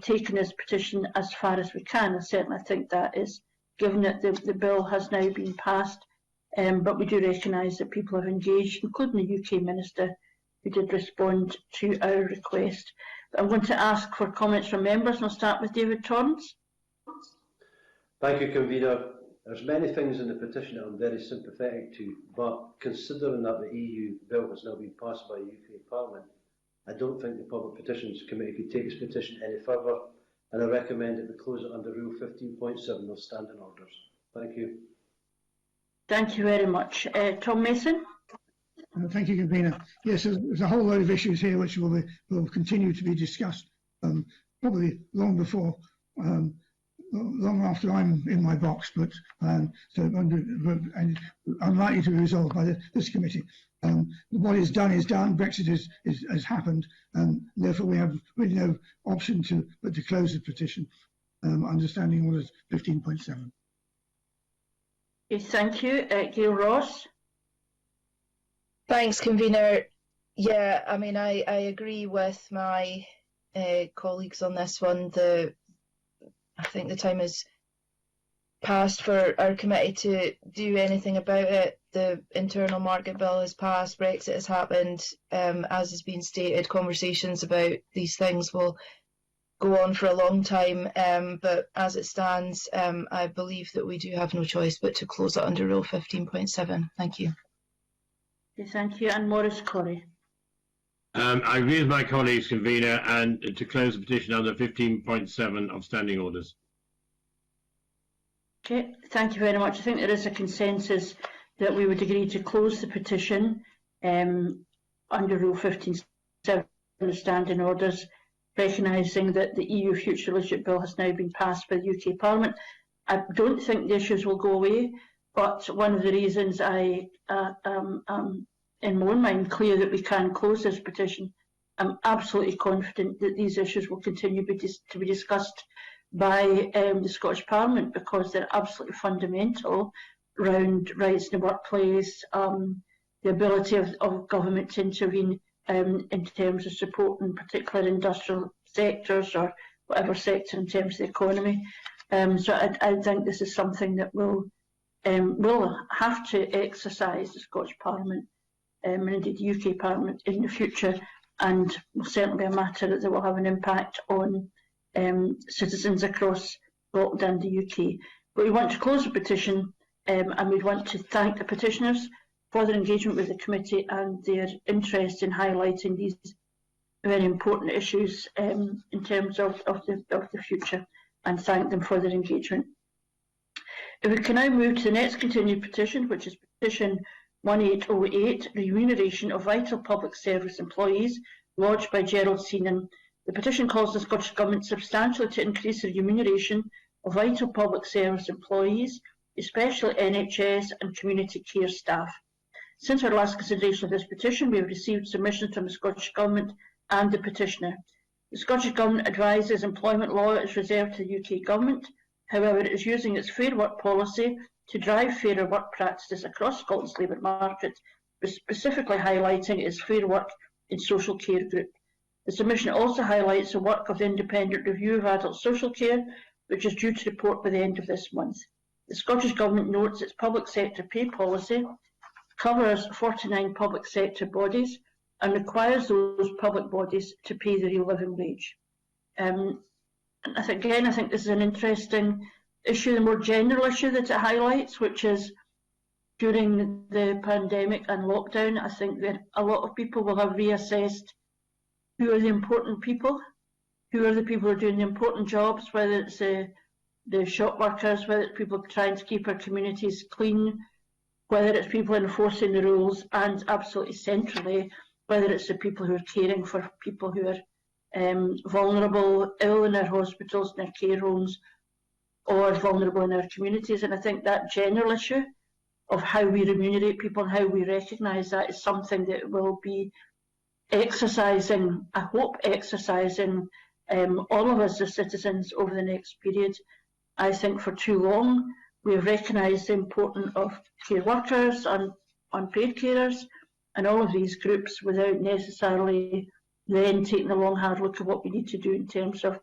taken this petition as far as we can, and certainly I think that is, given that the bill has now been passed, but we do recognise that people have engaged, including the UK Minister, who did respond to our request. But I'm going to ask for comments from members, and I'll start with David Torrance. Thank you, Convener. There's many things in the petition that I'm very sympathetic to, but considering that the EU bill has now been passed by the UK Parliament, I don't think the Public Petitions Committee could take this petition any further, and I recommend that we close it under Rule 15.7 of Standing Orders. Thank you. Thank you very much. Tom Mason? Thank you, Convener. Yes, there's a whole load of issues here which will continue to be discussed, probably long before long after I'm in my box, but so and unlikely to be resolved by this committee. What is done. Brexit has happened, and therefore we have really no option but to close the petition. Understanding Orders 15.7. Okay, thank you. Gail Ross. Thanks, convener. Yeah, I mean, I agree with my colleagues on this one. I think the time has passed for our committee to do anything about it. The internal market bill has passed, Brexit has happened. As has been stated, conversations about these things will go on for a long time, but as it stands, I believe that we do have no choice but to close it under Rule 15.7. Thank you. Okay, thank you. And Maurice Corrie. I agree with my colleagues, convener, and to close the petition under 15.7 of standing orders. Okay, thank you very much. I think there is a consensus that we would agree to close the petition under Rule 15.7 of standing orders, recognising that the EU Future Leadership Bill has now been passed by the UK Parliament. I don't think the issues will go away, but one of the reasons I in my own mind clear that we can close this petition, I'm absolutely confident that these issues will continue to be discussed by the Scottish Parliament, because they're absolutely fundamental around rights in the workplace, the ability of government to intervene in terms of supporting particular industrial sectors or whatever sector in terms of the economy. So I think this is something that will have to exercise the Scottish Parliament and indeed the UK Parliament in the future, and will certainly be a matter that will have an impact on citizens across Scotland and the UK. But we want to close the petition, and we want to thank the petitioners for their engagement with the committee and their interest in highlighting these very important issues in terms of the future, and thank them for their engagement. If we can now move to the next continued petition, which is petition 1808, Remuneration of Vital Public Service Employees, lodged by Gerald Seenan. The petition calls the Scottish Government substantially to increase the remuneration of vital public service employees, especially NHS and community care staff. Since our last consideration of this petition, we have received submissions from the Scottish Government and the petitioner. The Scottish Government advises employment law is reserved to the UK Government. However, it is using its Fair Work policy to drive fairer work practices across Scotland's labour market, specifically highlighting its Fair Work in Social Care group. The submission also highlights the work of the Independent Review of Adult Social Care, which is due to report by the end of this month. The Scottish Government notes its public sector pay policy covers 49 public sector bodies and requires those public bodies to pay the real living wage. And I think this is an interesting issue, the more general issue that it highlights, which is during the pandemic and lockdown, I think that a lot of people will have reassessed who are the important people, who are the people who are doing the important jobs, whether it's the shop workers, whether it's people trying to keep our communities clean, whether it's people enforcing the rules, and absolutely centrally, whether it's the people who are caring for people who are vulnerable, ill in our hospitals, in our care homes, or vulnerable in our communities. And I think that general issue of how we remunerate people and how we recognise that is something that will be exercising, I hope exercising all of us as citizens over the next period. I think for too long we have recognised the importance of care workers and unpaid carers and all of these groups without necessarily then taking a long hard look at what we need to do in terms of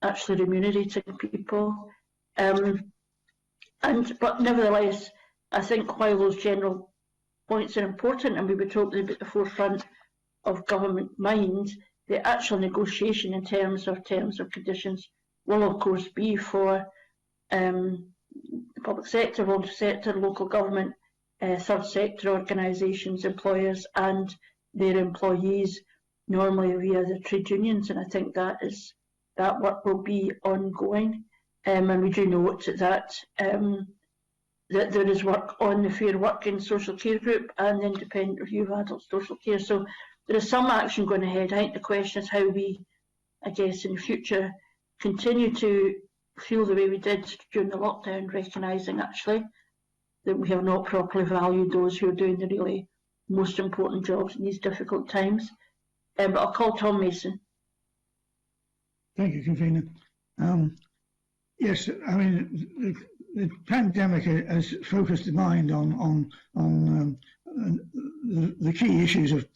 actually remunerating people. But nevertheless, I think while those general points are important and we would hope they'd be at the forefront of government mind, the actual negotiation in terms of conditions will of course be for the public sector, voluntary sector, local government, third sector organisations, employers and their employees, normally via the trade unions, and I think that work will be ongoing. And we do note that there is work on the Fair Work in Social Care group and the Independent Review of Adult Social Care. So there is some action going ahead. I think the question is how we, I guess, in the future continue to feel the way we did during the lockdown, recognising actually that we have not properly valued those who are doing the really most important jobs in these difficult times. But I'll call Tom Mason. Thank you, Convener. Yes, I mean, the pandemic has focused the mind on the key issues of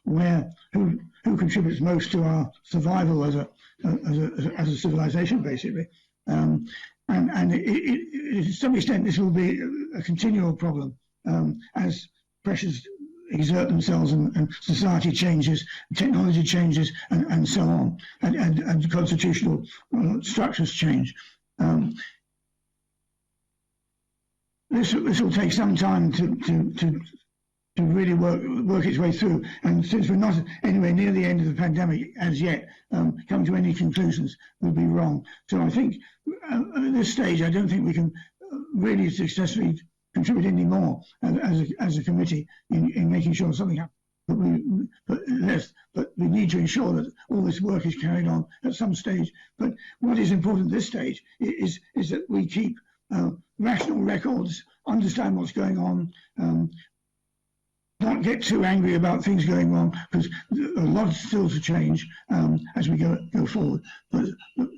who contributes most to our survival as a civilization, basically. And to some extent, this will be a continual problem as pressures exert themselves and society changes, technology changes, and so on, and constitutional structures change. This will take some time to really work its way through, and since we're not anywhere near the end of the pandemic as yet, coming to any conclusions would be wrong. So I think at this stage, I don't think we can really successfully contribute any more as a committee in making sure something happens. But we need to ensure that all this work is carried on at some stage. But what is important at this stage is that we keep rational records, understand what's going on, not get too angry about things going wrong, because a lot still to change as we go forward. But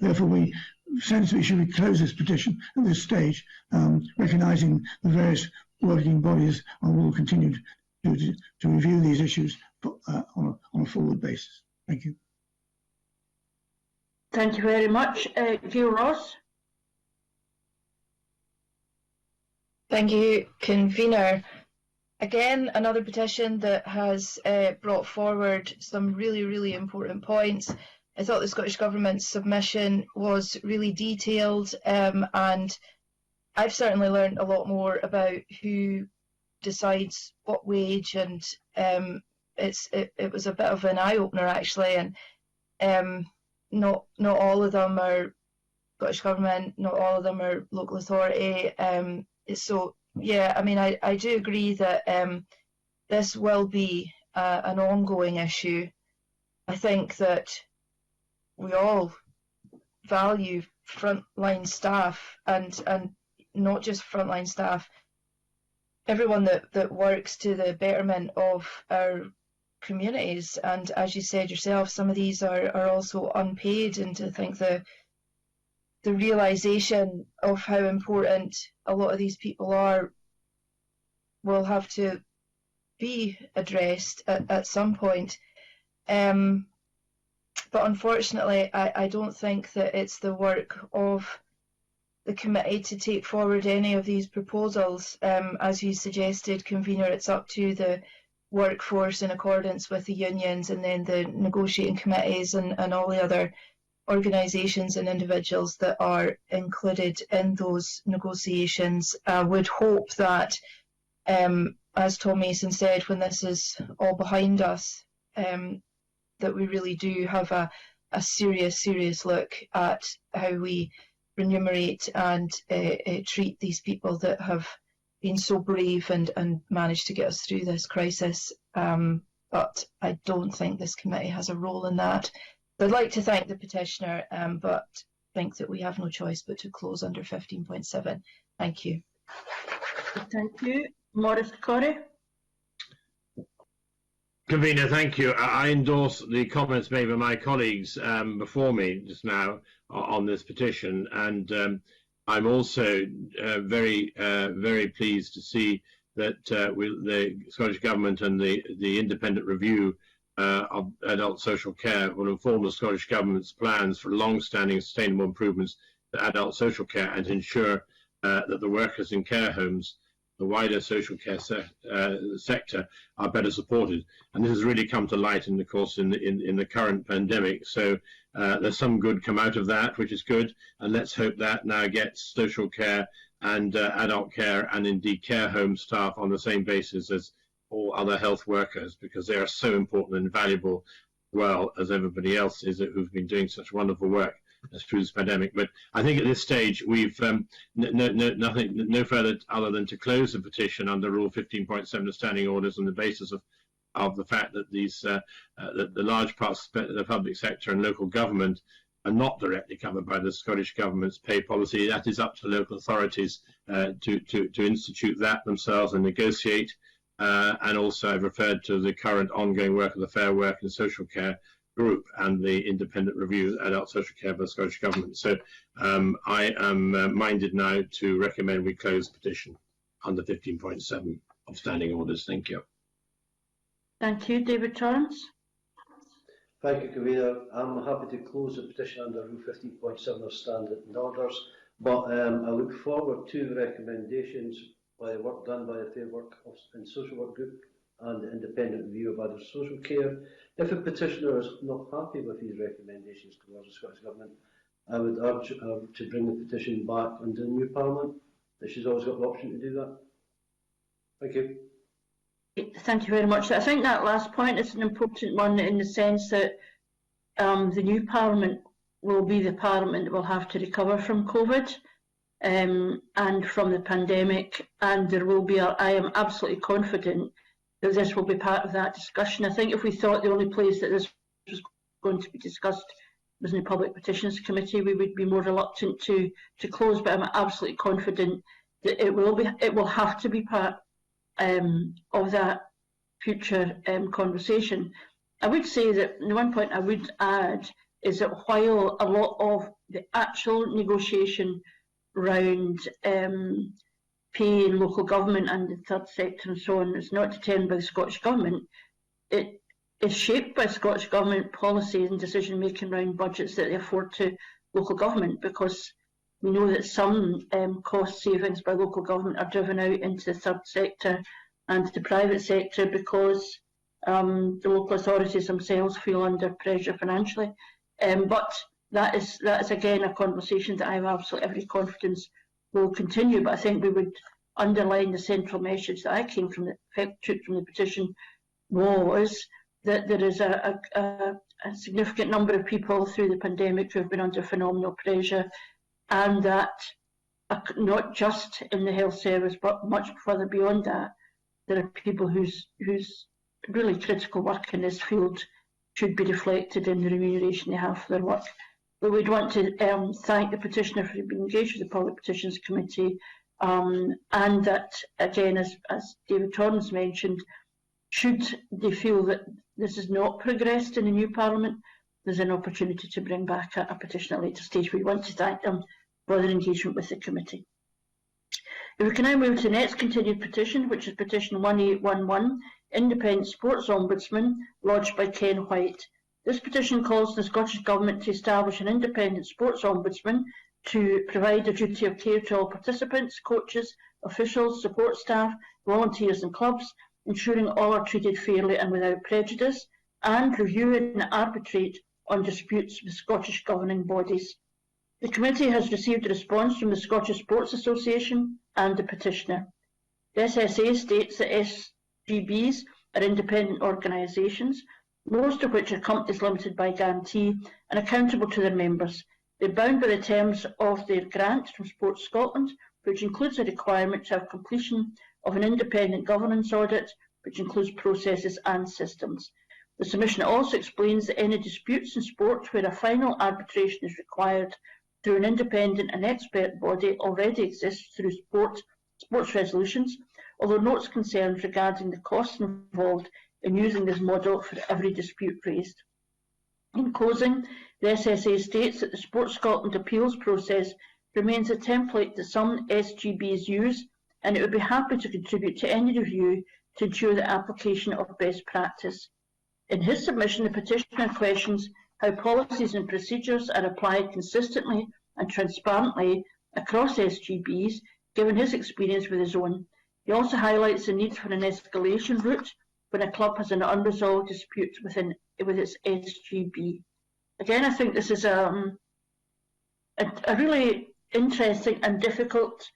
therefore, we sensibly should close this petition at this stage, recognising the various working bodies will continue to review these issues on a forward basis. Thank you. Thank you very much. Gail Ross. Thank you, Convener. Again, another petition that has brought forward some really, really important points. I thought the Scottish Government's submission was really detailed, and I've certainly learned a lot more about who decides what wage, and it was a bit of an eye-opener actually, and not all of them are Scottish Government, not all of them are local authority. So yeah, I mean, I do agree that this will be an ongoing issue. I think that we all value frontline staff, and not just frontline staff, everyone that works to the betterment of our communities. And as you said yourself, some of these are also unpaid, and I think the realisation of how important a lot of these people are will have to be addressed at some point. But unfortunately, I don't think that it's the work of the committee to take forward any of these proposals. As you suggested, Convener, it's up to the workforce in accordance with the unions, and then the negotiating committees and all the other organisations and individuals that are included in those negotiations. I would hope that, as Tom Mason said, when this is all behind us, that we really do have a serious look at how we remunerate and treat these people that have been so brave and managed to get us through this crisis. But I don't think this committee has a role in that. I'd like to thank the petitioner, but think that we have no choice but to close under 15.7. Thank you. Thank you. Maurice Corrie. Convener, thank you. I endorse the comments made by my colleagues before me just now on this petition, and I'm also very pleased to see that the Scottish Government and the independent review of adult social care will inform the Scottish Government's plans for long-standing sustainable improvements to adult social care, and ensure that the workers in care homes, the wider social care sector, are better supported. And this has really come to light in the course in the current pandemic. So there's some good come out of that, which is good. And let's hope that now gets social care and adult care and indeed care home staff on the same basis as all other health workers, because they are so important and valuable, well, as everybody else is who've been doing such wonderful work through this pandemic. But I think at this stage we've no further other than to close the petition under Rule 15.7 of Standing Orders on the basis of the fact that these that the large parts of the public sector and local government are not directly covered by the Scottish Government's pay policy. That is up to local authorities to institute that themselves and negotiate. And also I've referred to the current ongoing work of the Fair Work and Social Care Group and the independent review of adult social care by the Scottish Government. So I am minded now to recommend we close the petition under 15.7 of standing orders. Thank you. Thank you. David Torrance. Thank you, Convener. I'm happy to close the petition under Rule 15.7 of Standing Orders, but I look forward to the recommendations by the work done by the Fair Work and Social Work Group and the independent review of adult social care. If a petitioner is not happy with these recommendations towards the Scottish Government, I would urge her to bring the petition back under the new Parliament. That she's always got the option to do that. Thank you. Thank you very much. I think that last point is an important one in the sense that the new Parliament will be the Parliament that will have to recover from COVID and from the pandemic, and there will be, I am absolutely confident that this will be part of that discussion. I think if we thought the only place that this was going to be discussed was in the Public Petitions Committee, we would be more reluctant to close, but I'm absolutely confident that it will have to be part of that future conversation. I would say that the one point I would add is that while a lot of the actual negotiation around pay in local government and the third sector and so on is not determined by the Scottish Government, it is shaped by Scottish Government policy and decision making around budgets that they afford to local government, because we know that some cost savings by local government are driven out into the third sector and the private sector because the local authorities themselves feel under pressure financially. But that is again a conversation that I have absolutely every confidence will continue. But I think we would underline the central message that I took from the petition was that there is a significant number of people through the pandemic who have been under phenomenal pressure, and that not just in the health service but much further beyond that, there are people whose really critical work in this field should be reflected in the remuneration they have for their work. But we'd want to thank the petitioner for being engaged with the Public Petitions Committee, and that, again, as David Torrance mentioned, should they feel that this is not progressed in the new Parliament, there's an opportunity to bring back a petition at a later stage. We want to thank them for their engagement with the committee. If we can now move to the next continued petition, which is petition 1811, Independent Sports Ombudsman, lodged by Ken White. This petition calls on the Scottish Government to establish an independent sports ombudsman to provide a duty of care to all participants, coaches, officials, support staff, volunteers and clubs, ensuring all are treated fairly and without prejudice, and review and arbitrate on disputes with Scottish governing bodies. The committee has received a response from the Scottish Sports Association and the petitioner. The SSA states that SGBs are independent organisations, most of which are companies limited by guarantee and accountable to their members. They're bound by the terms of their grant from Sports Scotland, which includes a requirement to have completion of an independent governance audit, which includes processes and systems. The submission also explains that any disputes in sport where a final arbitration is required through an independent and expert body already exists through sports resolutions, although notes concerns regarding the costs involved in using this model for every dispute raised. In closing, the SSA states that the Sports Scotland appeals process remains a template that some SGBs use, and it would be happy to contribute to any review to ensure the application of best practice. In his submission, the petitioner questions how policies and procedures are applied consistently and transparently across SGBs, given his experience with his own. He also highlights the need for an escalation route when a club has an unresolved dispute with its SGB. Again, I think this is a really interesting and difficult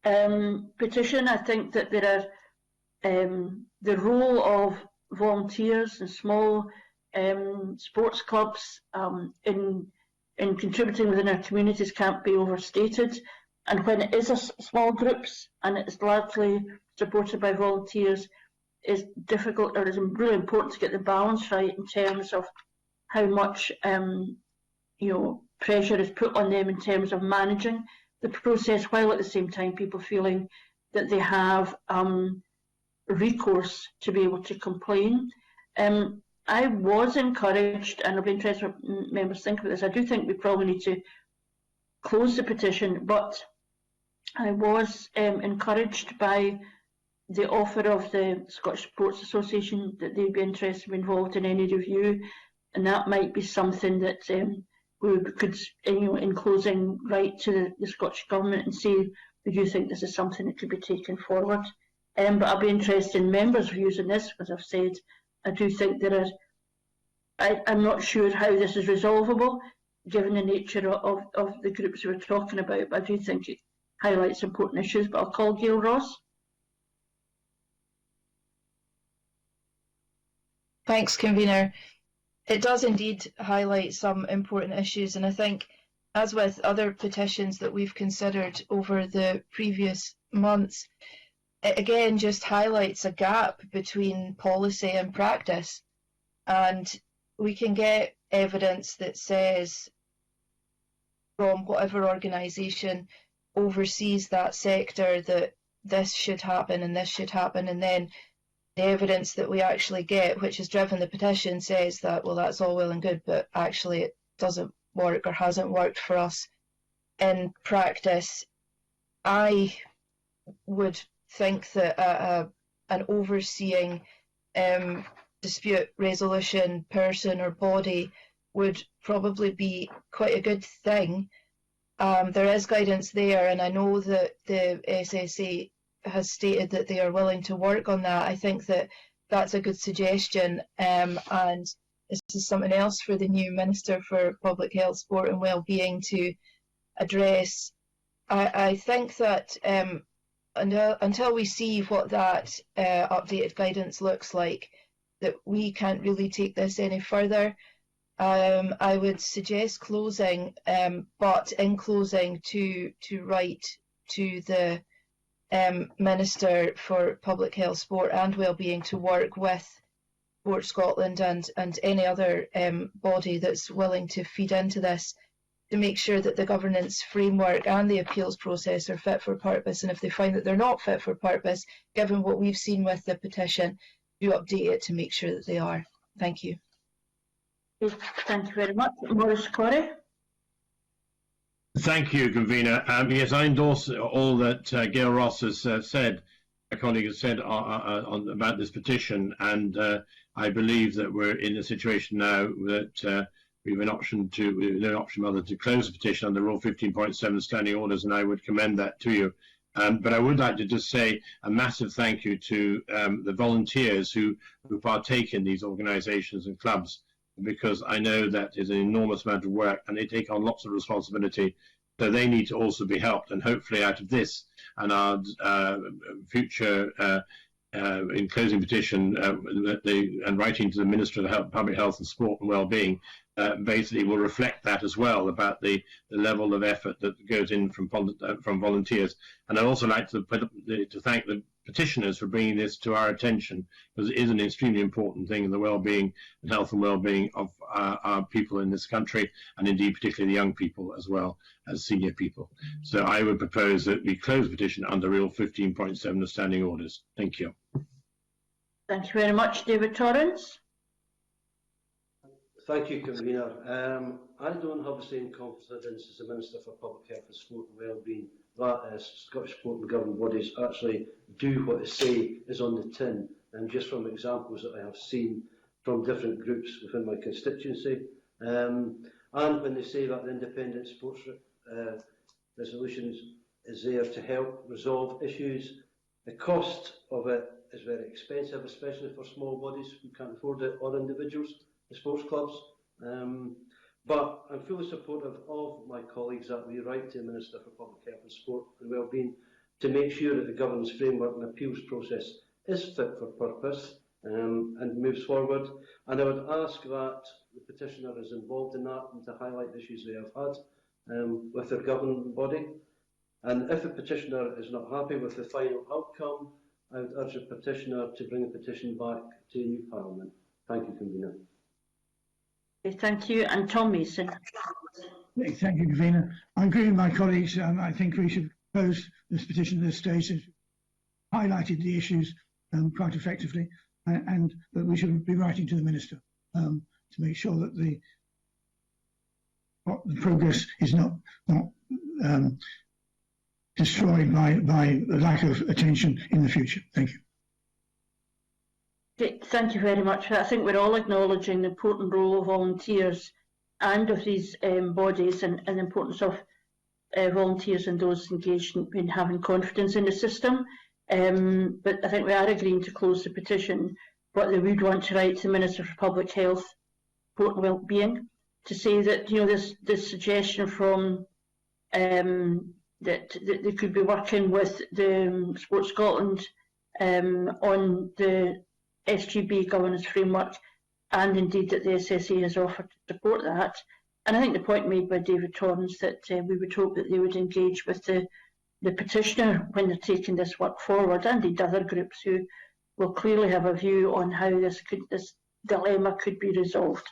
petition. I think that there are the role of volunteers and small sports clubs in contributing within our communities can't be overstated. And when it is a small groups and it's largely supported by volunteers, it's difficult, or it's really important to get the balance right in terms of how much pressure is put on them in terms of managing the process, while at the same time people feeling that they have recourse to be able to complain. I was encouraged, and I'll be interested what members think about this. I do think we probably need to close the petition, but I was encouraged by the offer of the Scottish Sports Association that they'd be interested to be involved in any review, and that might be something that we could, in closing, write to the Scottish Government and say, do you think this is something that could be taken forward? But I'll be interested in members' views on this, as I've said. I do think there are, I'm not sure how this is resolvable, given the nature of the groups we're talking about, but I do think it highlights important issues. But I'll call Gail Ross. Thanks, Convener. It does indeed highlight some important issues, and I think, as with other petitions that we've considered over the previous months, it again just highlights a gap between policy and practice. And we can get evidence that says from whatever organisation oversees that sector that this should happen and this should happen, and then the evidence that we actually get, which has driven the petition, says that, well, that's all well and good, but actually it doesn't work or hasn't worked for us in practice. I would think that an overseeing dispute resolution person or body would probably be quite a good thing. There is guidance there, and I know that the SSA has stated that they are willing to work on that. I think that that's a good suggestion, and this is something else for the new Minister for Public Health, Sport and Wellbeing to address. I think that until we see what that updated guidance looks like, that we can't really take this any further. I would suggest closing, but in closing to write to the Minister for Public Health, Sport and Wellbeing to work with Sport Scotland and any other body that's willing to feed into this, to make sure that the governance framework and the appeals process are fit for purpose, and if they find that they're not fit for purpose, given what we've seen with the petition, do update it to make sure that they are. Thank you. Thank you very much. Maurice Corrie. Thank you, Convener. Yes, I endorse all that Gail Ross has said, my colleague has said about this petition, and I believe that we're in a situation now that we have an option no option other to close the petition under Rule 15.7 standing orders, and I would commend that to you. But I would like to just say a massive thank you to the volunteers who partake in these organisations and clubs, because I know that is an enormous amount of work and they take on lots of responsibility. So they need to also be helped, and hopefully out of this and our future in closing petition and writing to the Minister of Public Health and Sport and Wellbeing, basically will reflect that as well, about the level of effort that goes in from volunteers. And I'd also like to thank the petitioners for bringing this to our attention, because it is an extremely important thing in the well-being and health and well-being of our people in this country, and indeed particularly the young people as well as senior people. So I would propose that we close the petition under Rule 15.7 of standing orders. Thank you. Thank you very much. David Torrance. Thank you, Convener. I don't have the same confidence as the Minister for Public Health and Sport and Wellbeing that Scottish sport and governing bodies actually do what they say is on the tin, and just from examples that I have seen from different groups within my constituency, and when they say that the independent sports resolutions is there to help resolve issues, the cost of it is very expensive, especially for small bodies who can't afford it, or individuals, the sports clubs. But I'm fully supportive of my colleagues that we write to the Minister for Public Health and Sport and Wellbeing to make sure that the governance framework and appeals process is fit for purpose and moves forward. And I would ask that the petitioner is involved in that and to highlight the issues they have had with their governing body. And if the petitioner is not happy with the final outcome, I would urge the petitioner to bring the petition back to a new Parliament. Thank you, Convener. Okay, thank you. And Tom Mason. Thank you, Convener. I agree with my colleagues. I think we should close this petition at this stage. It's highlighted the issues quite effectively, and that we should be writing to the Minister to make sure that the progress is not destroyed by the lack of attention in the future. Thank you. Okay, thank you very much. I think we're all acknowledging the important role of volunteers and of these bodies, and the importance of volunteers and those engaged in having confidence in the system. But I think we are agreeing to close the petition, but they would want to write to the Minister for Public Health, Sport and Wellbeing to say that, you know, this suggestion from that they could be working with the Sport Scotland on the SGB governance framework, and indeed that the SSA has offered to support that. And I think the point made by David Torrance that we would hope that they would engage with the petitioner when they're taking this work forward, and indeed other groups who will clearly have a view on how this dilemma could be resolved.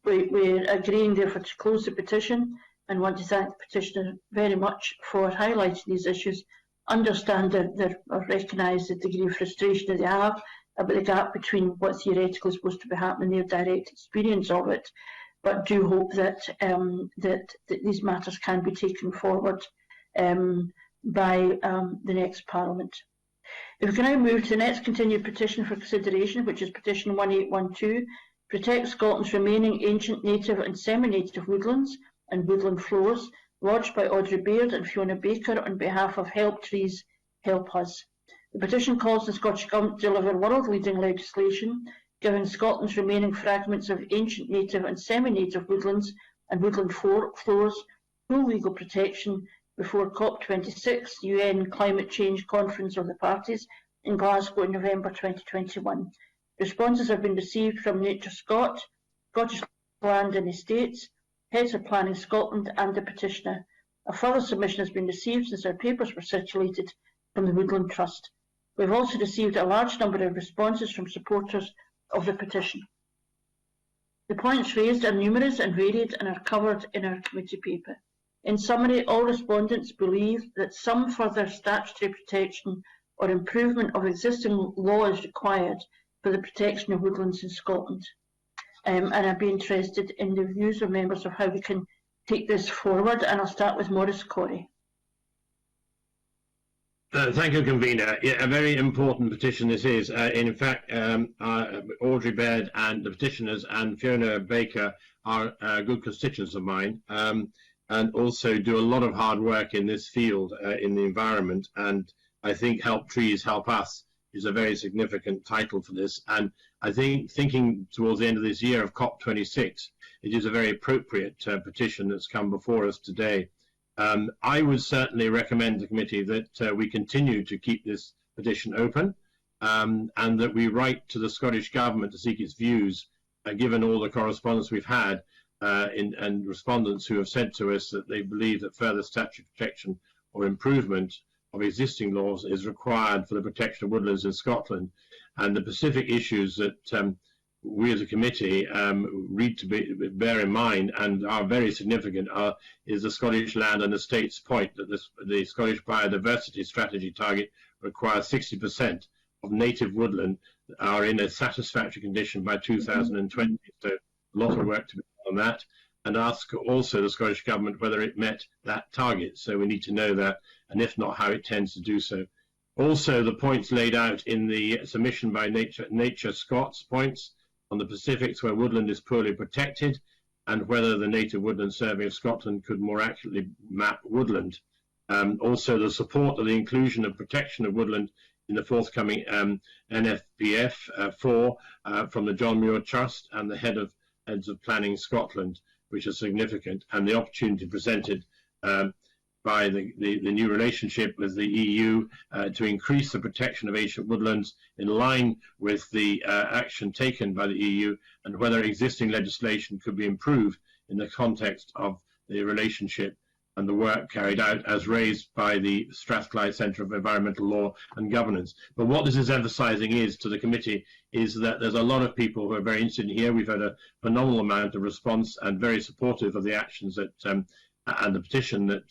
We're agreeing therefore to close the petition and want to thank the petitioner very much for highlighting these issues, understand or recognise the degree of frustration that they have about the gap between what theoretically is supposed to be happening and their direct experience of it, but do hope that that these matters can be taken forward by the next Parliament. If we can now move to the next continued petition for consideration, which is petition 1812, Protect Scotland's Remaining Ancient Native and Semi-Native Woodlands and Woodland Floors, lodged by Audrey Baird and Fiona Baker on behalf of Help Trees, Help Us. The petition calls on the Scottish Government to deliver world-leading legislation giving Scotland's remaining fragments of ancient native and semi-native woodlands and woodland floors full legal protection before COP26, the UN Climate Change Conference of the Parties in Glasgow in November 2021. Responses have been received from Nature Scott, Scottish Land and Estates, Heads of Planning Scotland and the petitioner. A further submission has been received since our papers were circulated from the Woodland Trust. We have also received a large number of responses from supporters of the petition. The points raised are numerous and varied and are covered in our committee paper. In summary, all respondents believe that some further statutory protection or improvement of existing law is required for the protection of woodlands in Scotland. And I'd be interested in the views of members of how we can take this forward, and I'll start with Maurice Corey. Thank you, Convener. Yeah, a very important petition this is. In fact, Audrey Baird and the petitioners and Fiona Baker are good constituents of mine, and also do a lot of hard work in this field in the environment. And I think Help Trees, Help Us is a very significant title for this. And I think thinking towards the end of this year of COP26, it is a very appropriate petition that's come before us today. I would certainly recommend to the committee that we continue to keep this petition open, and that we write to the Scottish Government to seek its views, given all the correspondence we've had and respondents who have said to us that they believe that further statutory protection or improvement of existing laws is required for the protection of woodlands in Scotland. And the specific issues that we as a committee need to bear in mind and are very significant is the Scottish Land and Estates point that the Scottish Biodiversity Strategy target requires 60% of native woodland are in a satisfactory condition by 2020. So a lot of work to be done on that, and ask also the Scottish Government whether it met that target. So we need to know that, and if not, how it tends to do so. Also, the points laid out in the submission by Nature Scott's points on the Pacifics where woodland is poorly protected, and whether the Native Woodland Survey of Scotland could more accurately map woodland. Also, the support of the inclusion of protection of woodland in the forthcoming NFPF 4 from the John Muir Trust and the Heads of Planning Scotland, which is significant, and the opportunity presented by the new relationship with the EU to increase the protection of ancient woodlands in line with the action taken by the EU, and whether existing legislation could be improved in the context of the relationship and the work carried out as raised by the Strathclyde Centre of Environmental Law and Governance. But what this is emphasising to the committee is that there's a lot of people who are very interested in here. We've had a phenomenal amount of response and very supportive of the actions that and the petition that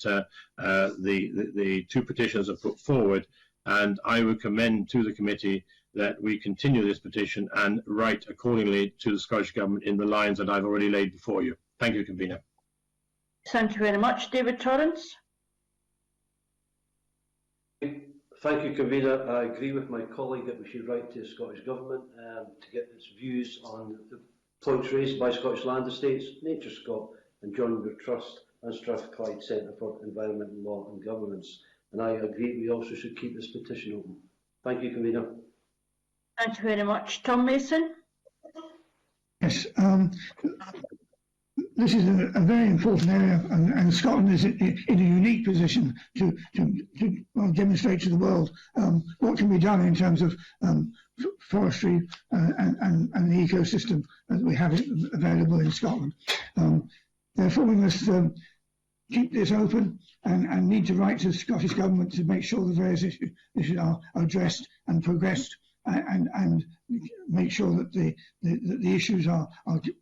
the two petitioners have put forward. And I would commend to the committee that we continue this petition and write accordingly to the Scottish Government in the lines that I've already laid before you. Thank you, Convener. Thank you very much. David Torrance. Thank you, Convener. I agree with my colleague that we should write to the Scottish Government to get its views on the points raised by Scottish Land Estates, NatureScope and John Muir Trust and Strathclyde Centre for Environmental Law and Governance. And I agree we also should keep this petition open. Thank you, Convener. Thank you very much. Tom Mason. Yes, this is a very important area, and Scotland is in a unique position to demonstrate to the world what can be done in terms of forestry and the ecosystem that we have available in Scotland. Therefore, we must keep this open and need to write to the Scottish Government to make sure the various issues are addressed and progressed, and make sure that the issues are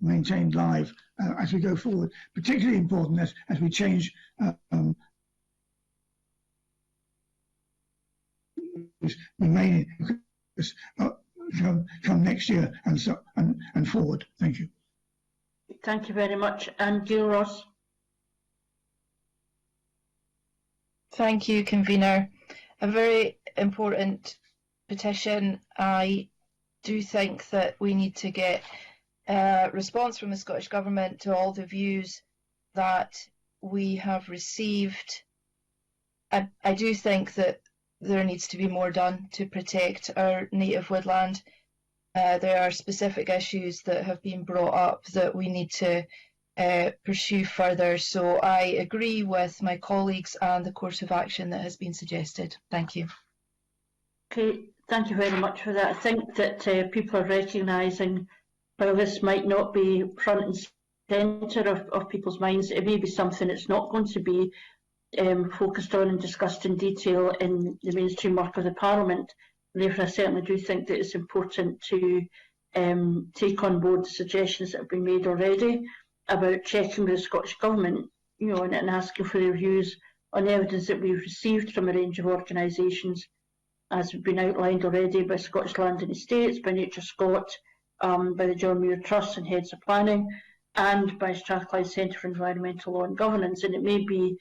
maintained live as we go forward. Particularly important as we change remaining come next year and forward. Thank you. Thank you very much. And Gail Ross. Thank you, Convener. A very important petition. I do think that we need to get a response from the Scottish Government to all the views that we have received. I do think that there needs to be more done to protect our native woodland. There are specific issues that have been brought up that we need to pursue further. So I agree with my colleagues and the course of action that has been suggested. Thank you. Okay, thank you very much for that. I think that people are recognising, while this might not be front and centre of people's minds, it may be something that's not going to be focused on and discussed in detail in the mainstream work of the Parliament. And therefore, I certainly do think that it's important to take on board the suggestions that have been made already about checking with the Scottish Government, you know, and asking for their views on the evidence that we've received from a range of organisations, as have been outlined already by Scottish Land and Estates, by NatureScope, by the John Muir Trust and Heads of Planning, and by Strathclyde Centre for Environmental Law and Governance. And it may be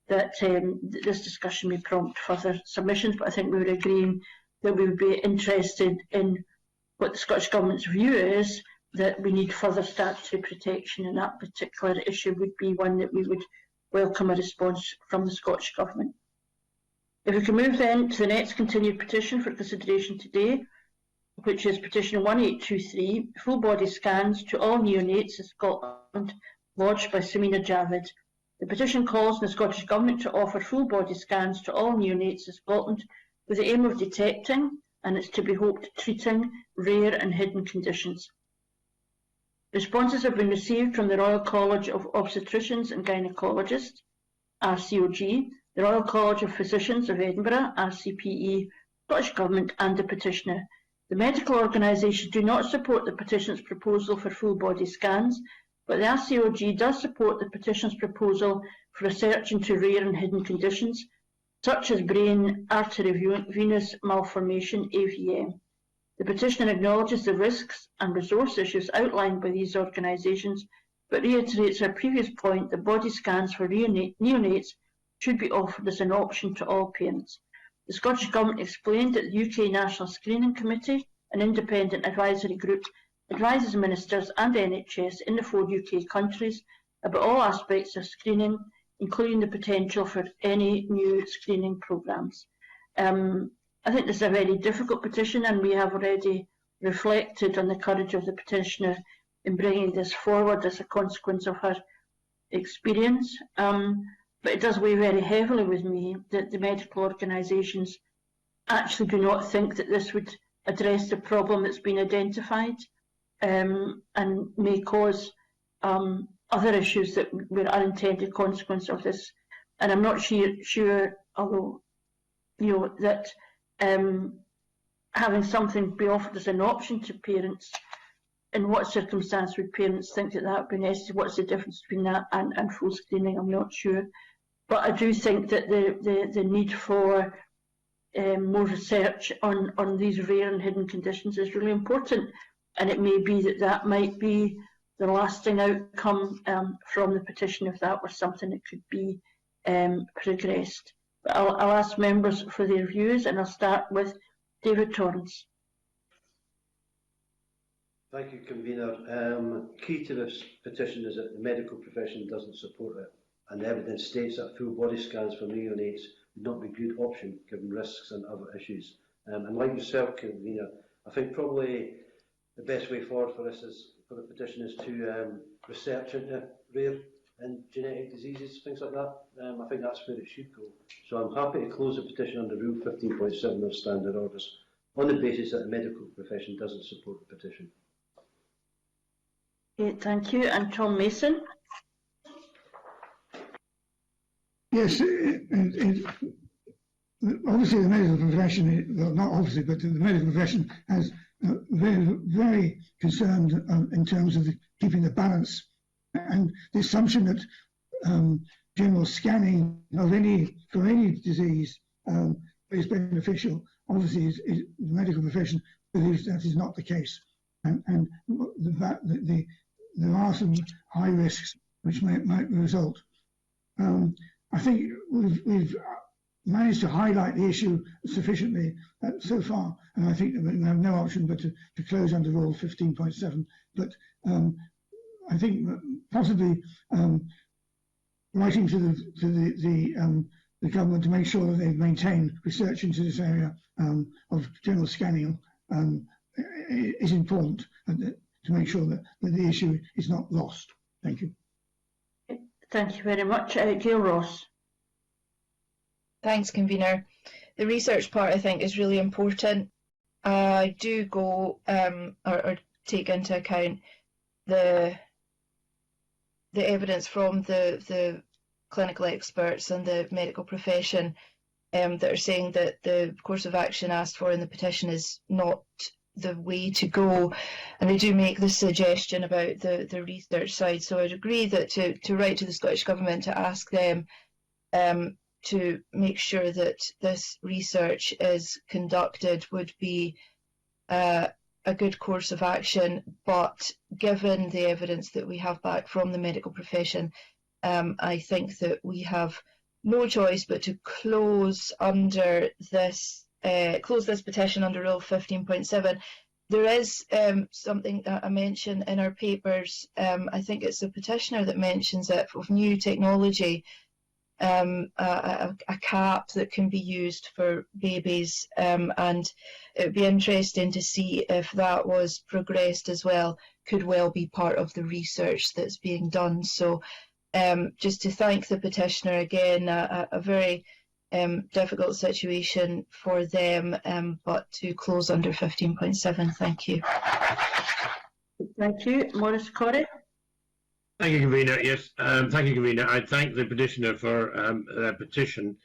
that this discussion may prompt further submissions, but I think we were agreeing that we would be interested in what the Scottish Government's view is, that we need further statutory protection, and that particular issue would be one that we would welcome a response from the Scottish Government. If we can move then to the next continued petition for consideration today, which is petition 1823, full body scans to all neonates in Scotland, lodged by Samina Javid. The petition calls on the Scottish Government to offer full body scans to all neonates in Scotland with the aim of detecting, and it's to be hoped treating, rare and hidden conditions. Responses have been received from the Royal College of Obstetricians and Gynaecologists, RCOG, the Royal College of Physicians of Edinburgh, RCPE, Scottish Government and the petitioner. The medical organisations do not support the petition's proposal for full body scans, but the RCOG does support the petition's proposal for research into rare and hidden conditions, such as brain artery venous malformation, AVM. The petitioner acknowledges the risks and resource issues outlined by these organisations, but reiterates her previous point that body scans for neonates should be offered as an option to all parents. The Scottish Government explained that the UK National Screening Committee, an independent advisory group, advises ministers and NHS in the 4 UK countries about all aspects of screening, including the potential for any new screening programmes. I think this is a very difficult petition, and we have already reflected on the courage of the petitioner in bringing this forward as a consequence of her experience. But it does weigh very heavily with me that the medical organisations actually do not think that this would address the problem that's been identified, and may cause other issues that were unintended consequence of this and I'm not sure, although, you know, that having something be offered as an option to parents, in what circumstance would parents think that that would be necessary? What's the difference between that and full screening? I'm not sure. But I do think that the need for more research on these rare and hidden conditions is really important, and it may be that that might be the lasting outcome from the petition if that was something that could be progressed. But I'll ask members for their views, and I'll start with David Torrance. Thank you, Convener. Key to this petition is that the medical profession doesn't support it, and the evidence states that full body scans for neonates would not be a good option given risks and other issues. And like yourself, Convener, I think probably the best way forward for this is for the petition is to research into rare and genetic diseases, things like that. I think that's where it should go. So I'm happy to close the petition under Rule 15.7 of Standard Orders on the basis that the medical profession doesn't support the petition. Okay, thank you. And Tom Mason. Yes, obviously the medical profession, well, not obviously, but the medical profession has very concerned in terms of keeping the balance, and the assumption that general scanning of for any disease is beneficial. Obviously, the medical profession believes that is not the case, and there are some high risks which might result. I think we've managed to highlight the issue sufficiently so far, and I think that we have no option but to close under Rule 15.7. But I think possibly writing to the government to make sure that they maintain research into this area of general scanning is important, and to make sure that the issue is not lost. Thank you. Thank you very much. Gail Ross. Thanks, Convener. The research part, I think, is really important. I do go or take into account the evidence from the clinical experts and the medical profession that are saying that the course of action asked for in the petition is not the way to go, and they do make the suggestion about the research side. So I'd agree that to write to the Scottish Government to ask them to make sure that this research is conducted would be a good course of action. But given the evidence that we have back from the medical profession, I think that we have no choice but to close under this petition under Rule 15.7. There is something that I mentioned in our papers. I think it's the petitioner that mentions it, of new technology, a cap that can be used for babies, and it would be interesting to see if that was progressed as well. Could well be part of the research that's being done. So just to thank the petitioner again, a very difficult situation for them, but to close under 15.7. Thank you. Thank you. Maurice Corrie. Thank you, Convener. Yes, thank you, Convener. I thank the petitioner for their petition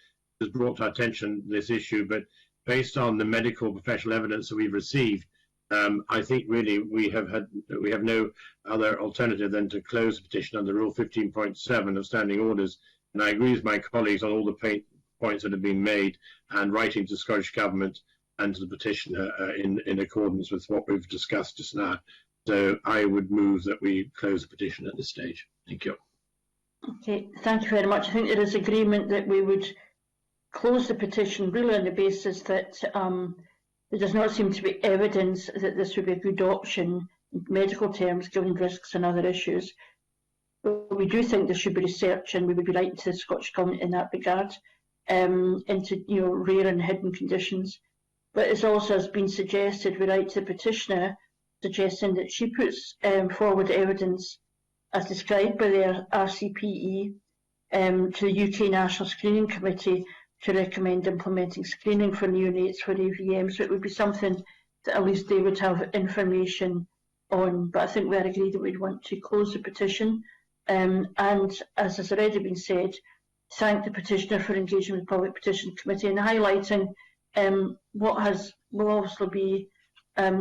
has brought to our attention this issue, but based on the medical professional evidence that we've received, I think really we have no other alternative than to close the petition under Rule 15.7 of Standing Orders. And I agree with my colleagues on all the points that have been made, and writing to the Scottish Government and to the petitioner in accordance with what we've discussed just now. So I would move that we close the petition at this stage. Thank you. Okay, thank you very much. I think there is agreement that we would close the petition really on the basis that there does not seem to be evidence that this would be a good option in medical terms, given risks and other issues. But we do think there should be research, and we would be writing to the Scottish Government in that regard, into rare and hidden conditions. But as also has been suggested, we write to the petitioner suggesting that she puts forward evidence as described by the RCPE to the UK National Screening Committee to recommend implementing screening for neonates for AVM. So it would be something that at least they would have information on. But I think we are agreed that we'd want to close the petition. And as has already been said, thank the petitioner for engaging with the Public Petition Committee and highlighting what will obviously be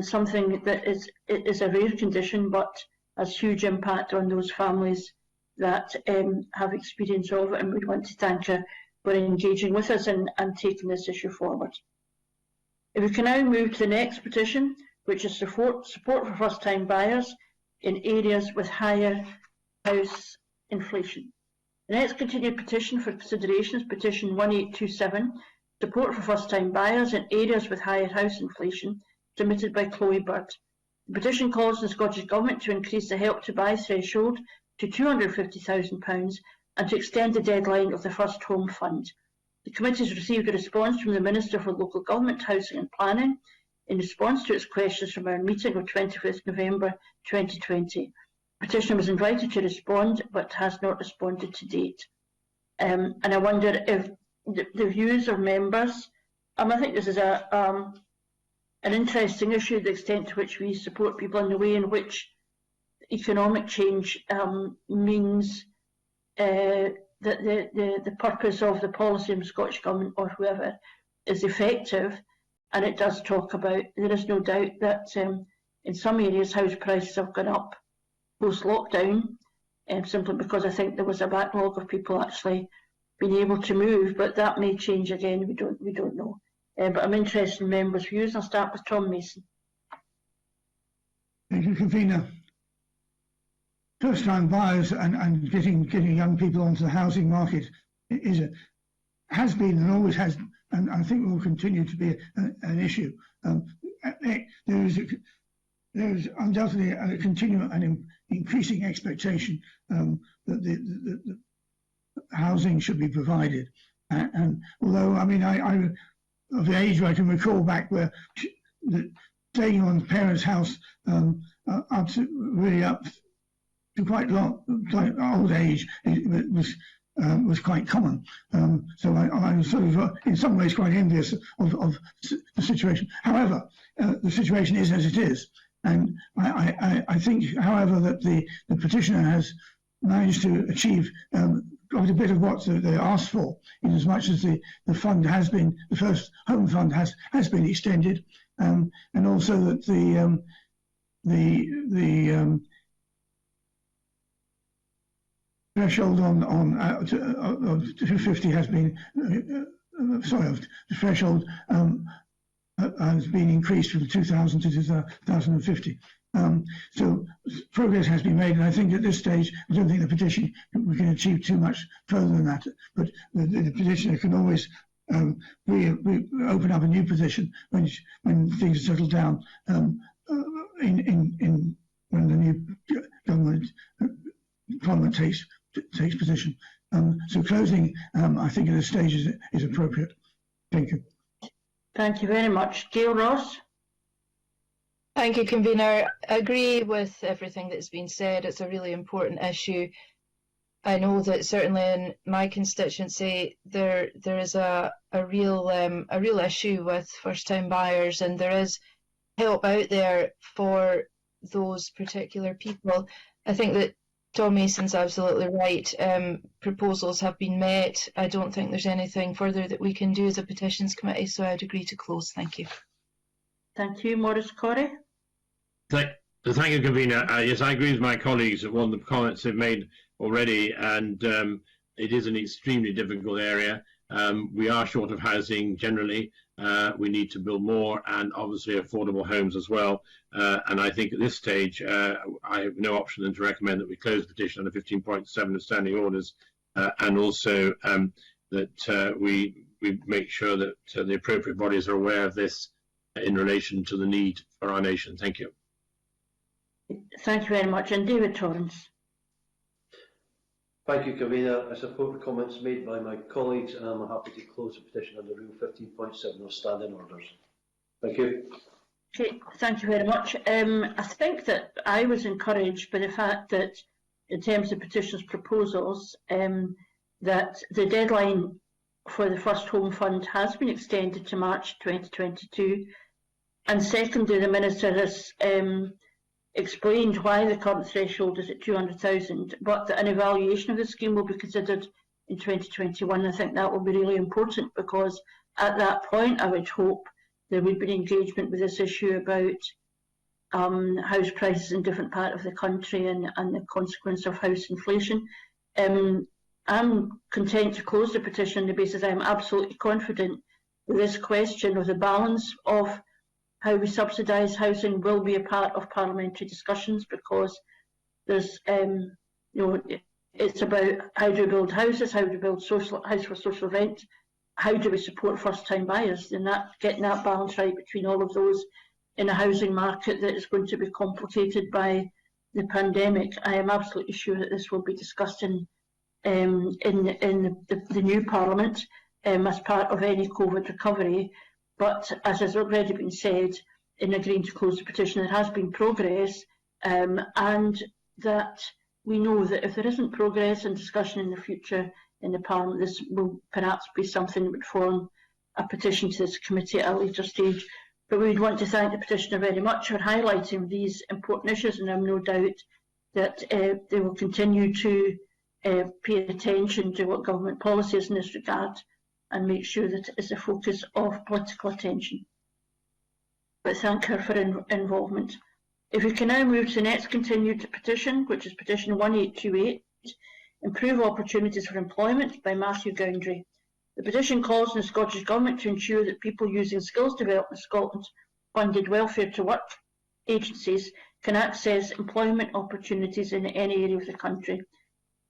something that is a rare condition but has huge impact on those families that have experience of it, and we want to thank her for engaging with us and taking this issue forward. If we can now move to the next petition, which is support for first-time buyers in areas with higher house inflation. The next continued petition for consideration is petition 1827, support for first-time buyers in areas with higher house inflation, submitted by Chloe Bird. The petition calls on the Scottish Government to increase the Help to Buy threshold to £250,000 and to extend the deadline of the First Home Fund. The committee has received a response from the Minister for Local Government, Housing and Planning in response to its questions from our meeting of 25th November 2020. The petitioner was invited to respond but has not responded to date. And I wonder if the views of members, I think this is an interesting issue, the extent to which we support people in the way in which economic change means that the purpose of the policy of the Scottish Government or whoever is effective. And it does talk about, there is no doubt that in some areas house prices have gone up post-lockdown, simply because I think there was a backlog of people actually being able to move, but that may change again, we don't know. But I'm interested in members' views. I'll start with Tom Mason. Thank you, Convener. First-time buyers and getting young people onto the housing market has been and always has, and I think will continue to be an issue. There is undoubtedly a continual and increasing expectation that the housing should be provided. And although, I mean, I of the age where I can recall back where staying on parents' house up to quite old age was quite common. So I was sort of, in some ways, quite envious of the situation. However, the situation is as it is. And I think, however, that the petitioner has managed to achieve quite a bit of what they asked for, in as much as the fund has been, the First Home Fund has been extended, and also that the threshold of 250 has been, the threshold has been increased from 2000 to 2050. So progress has been made, and I think at this stage, I don't think the petition, we can achieve too much further than that, but the petitioner can always open up a new position when things are settled down when the new government takes position. So closing, I think at this stage is appropriate. Thank you. Thank you very much. Gail Ross. Thank you, Convener. I agree with everything that's been said. It's a really important issue. I know that certainly in my constituency there is a real issue with first-time buyers, and there is help out there for those particular people. I think that Tom Mason's absolutely right. Proposals have been met. I don't think there's anything further that we can do as a petitions committee, so I'd agree to close. Thank you. Thank you. Maurice Corrie. Thank you, Convener. Yes, I agree with my colleagues that one of the comments they've made already, and it is an extremely difficult area. We are short of housing generally. We need to build more, and obviously affordable homes as well. And I think at this stage, I have no option than to recommend that we close the petition under 15.7 of standing orders, and also that we make sure that the appropriate bodies are aware of this in relation to the need for our nation. Thank you. Thank you very much. And David Torrance. Thank you, Convener. I support the comments made by my colleagues, and I'm happy to close the petition under Rule 15.7 of Standing Orders. Thank you. Okay, thank you very much. I think that I was encouraged by the fact that, in terms of petitions proposals, that the deadline for the First Home Fund has been extended to March 2022. And secondly, the Minister has explained why the current threshold is at 200,000, but that an evaluation of the scheme will be considered in 2021. I think that will be really important, because at that point I would hope there would be engagement with this issue about house prices in different parts of the country and the consequence of house inflation. I'm content to close the petition on the basis I am absolutely confident that this question of the balance of how we subsidise housing will be a part of parliamentary discussions, because there's, it's about how do we build houses, how do we build house for social rent, how do we support first-time buyers, and getting that balance right between all of those in a housing market that is going to be complicated by the pandemic. I am absolutely sure that this will be discussed in the new Parliament as part of any COVID recovery. But as has already been said, in agreeing to close the petition, there has been progress, and that we know that if there isn't progress and discussion in the future in the Parliament, this will perhaps be something that would form a petition to this committee at a later stage. But we would want to thank the petitioner very much for highlighting these important issues, and I have no doubt that they will continue to pay attention to what government policy is in this regard and make sure that it is a focus of political attention. But thank her for involvement. If we can now move to the next continued petition, which is petition 1828, Improve Opportunities for Employment by Matthew Gowndry. The petition calls on the Scottish Government to ensure that people using Skills Development Scotland funded Welfare to Work agencies can access employment opportunities in any area of the country.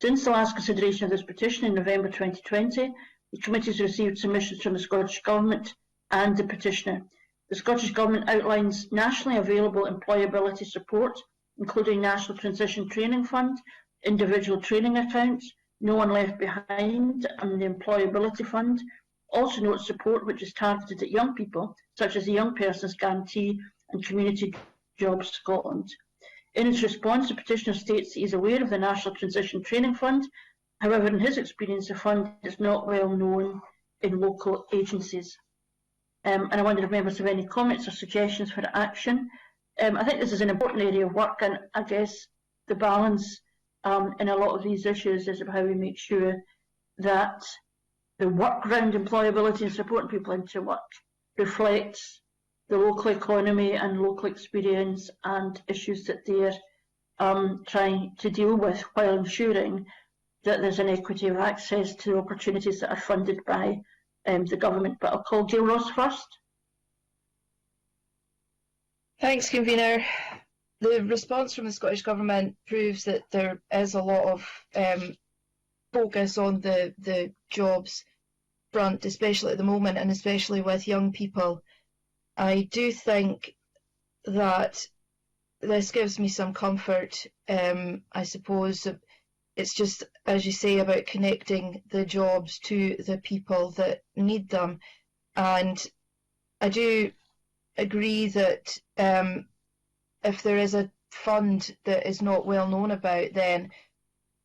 Since the last consideration of this petition in November 2020, the committee has received submissions from the Scottish Government and the petitioner. The Scottish Government outlines nationally available employability support, including National Transition Training Fund, individual training accounts, No One Left Behind, and the Employability Fund. Also notes support which is targeted at young people, such as the Young Persons Guarantee and Community Jobs Scotland. In its response, the petitioner states he is aware of the National Transition Training Fund. However, in his experience, the fund is not well known in local agencies. And I wonder if members have any comments or suggestions for action. I think this is an important area of work, and I guess the balance in a lot of these issues is about how we make sure that the work around employability and supporting people into work reflects the local economy and local experience and issues that they're trying to deal with, while ensuring that there's an equity of access to opportunities that are funded by the government. But I'll call Gail Ross first. Thanks, Convener. The response from the Scottish Government proves that there is a lot of focus on the jobs front, especially at the moment, and especially with young people. I do think that this gives me some comfort. I suppose it's just, as you say, about connecting the jobs to the people that need them. And I do agree that if there is a fund that is not well known about, then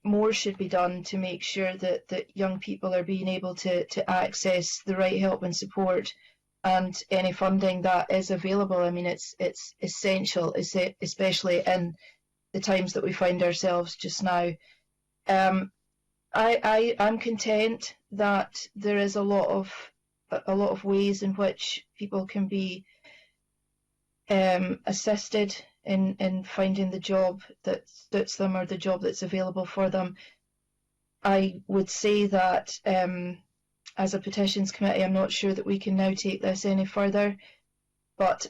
more should be done to make sure that young people are being able to access the right help and support, and any funding that is available. I mean, it's essential, especially in the times that we find ourselves just now. I'm content that there is a lot of ways in which people can be assisted in finding the job that suits them or the job that's available for them. I would say that as a petitions committee, I'm not sure that we can now take this any further, but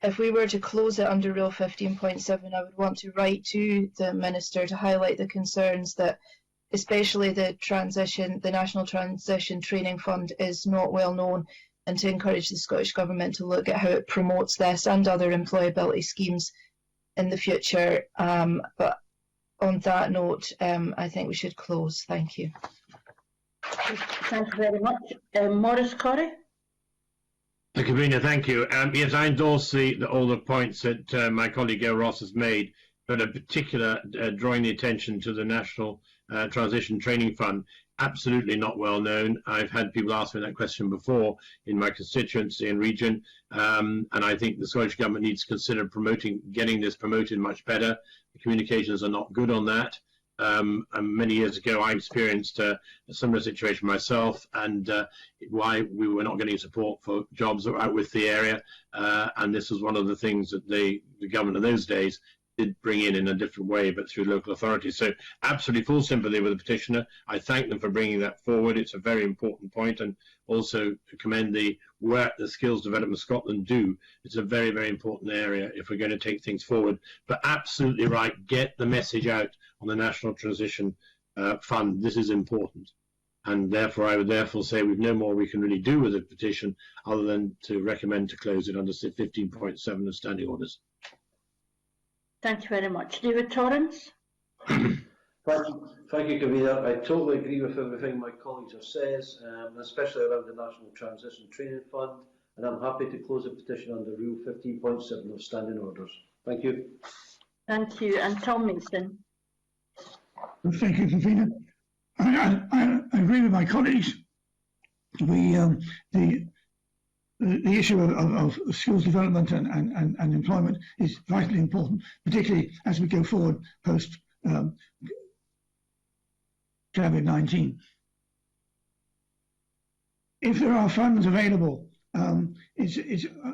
if we were to close it under Rule 15.7, I would want to write to the Minister to highlight the concerns that especially the National Transition Training Fund is not well known, and to encourage the Scottish Government to look at how it promotes this and other employability schemes in the future. But on that note, I think we should close. Thank you. Thank you very much. Maurice Corrie. Convener, thank you. Yes, I endorse all the points that my colleague Gail Ross has made, but in particular drawing the attention to the National Transition Training Fund. Absolutely not well known. I've had people ask me that question before in my constituency and region, and I think the Scottish Government needs to consider getting this promoted much better. The communications are not good on that. And many years ago, I experienced a similar situation myself, and why we were not getting support for jobs that were out with the area. And this was one of the things that the government of those days did bring in a different way, but through local authorities. So absolutely full sympathy with the petitioner. I thank them for bringing that forward. It's a very important point, and also commend the work that Skills Development Scotland do. It's a very, very important area if we're going to take things forward. But absolutely right, get the message out on the National Transition Fund. This is important. And therefore, I would therefore say we've no more we can really do with the petition other than to recommend to close it under 15.7 of Standing Orders. Thank you very much. David Torrance? Thank you, Convener. I totally agree with everything my colleagues have said, especially around the National Transition Training Fund, and I'm happy to close the petition under Rule 15.7 of Standing Orders. Thank you. Thank you. And Tom Mason? Thank you, Convener. I agree with my colleagues. The issue of skills development and employment is vitally important, particularly as we go forward post COVID-19. If there are funds available, it's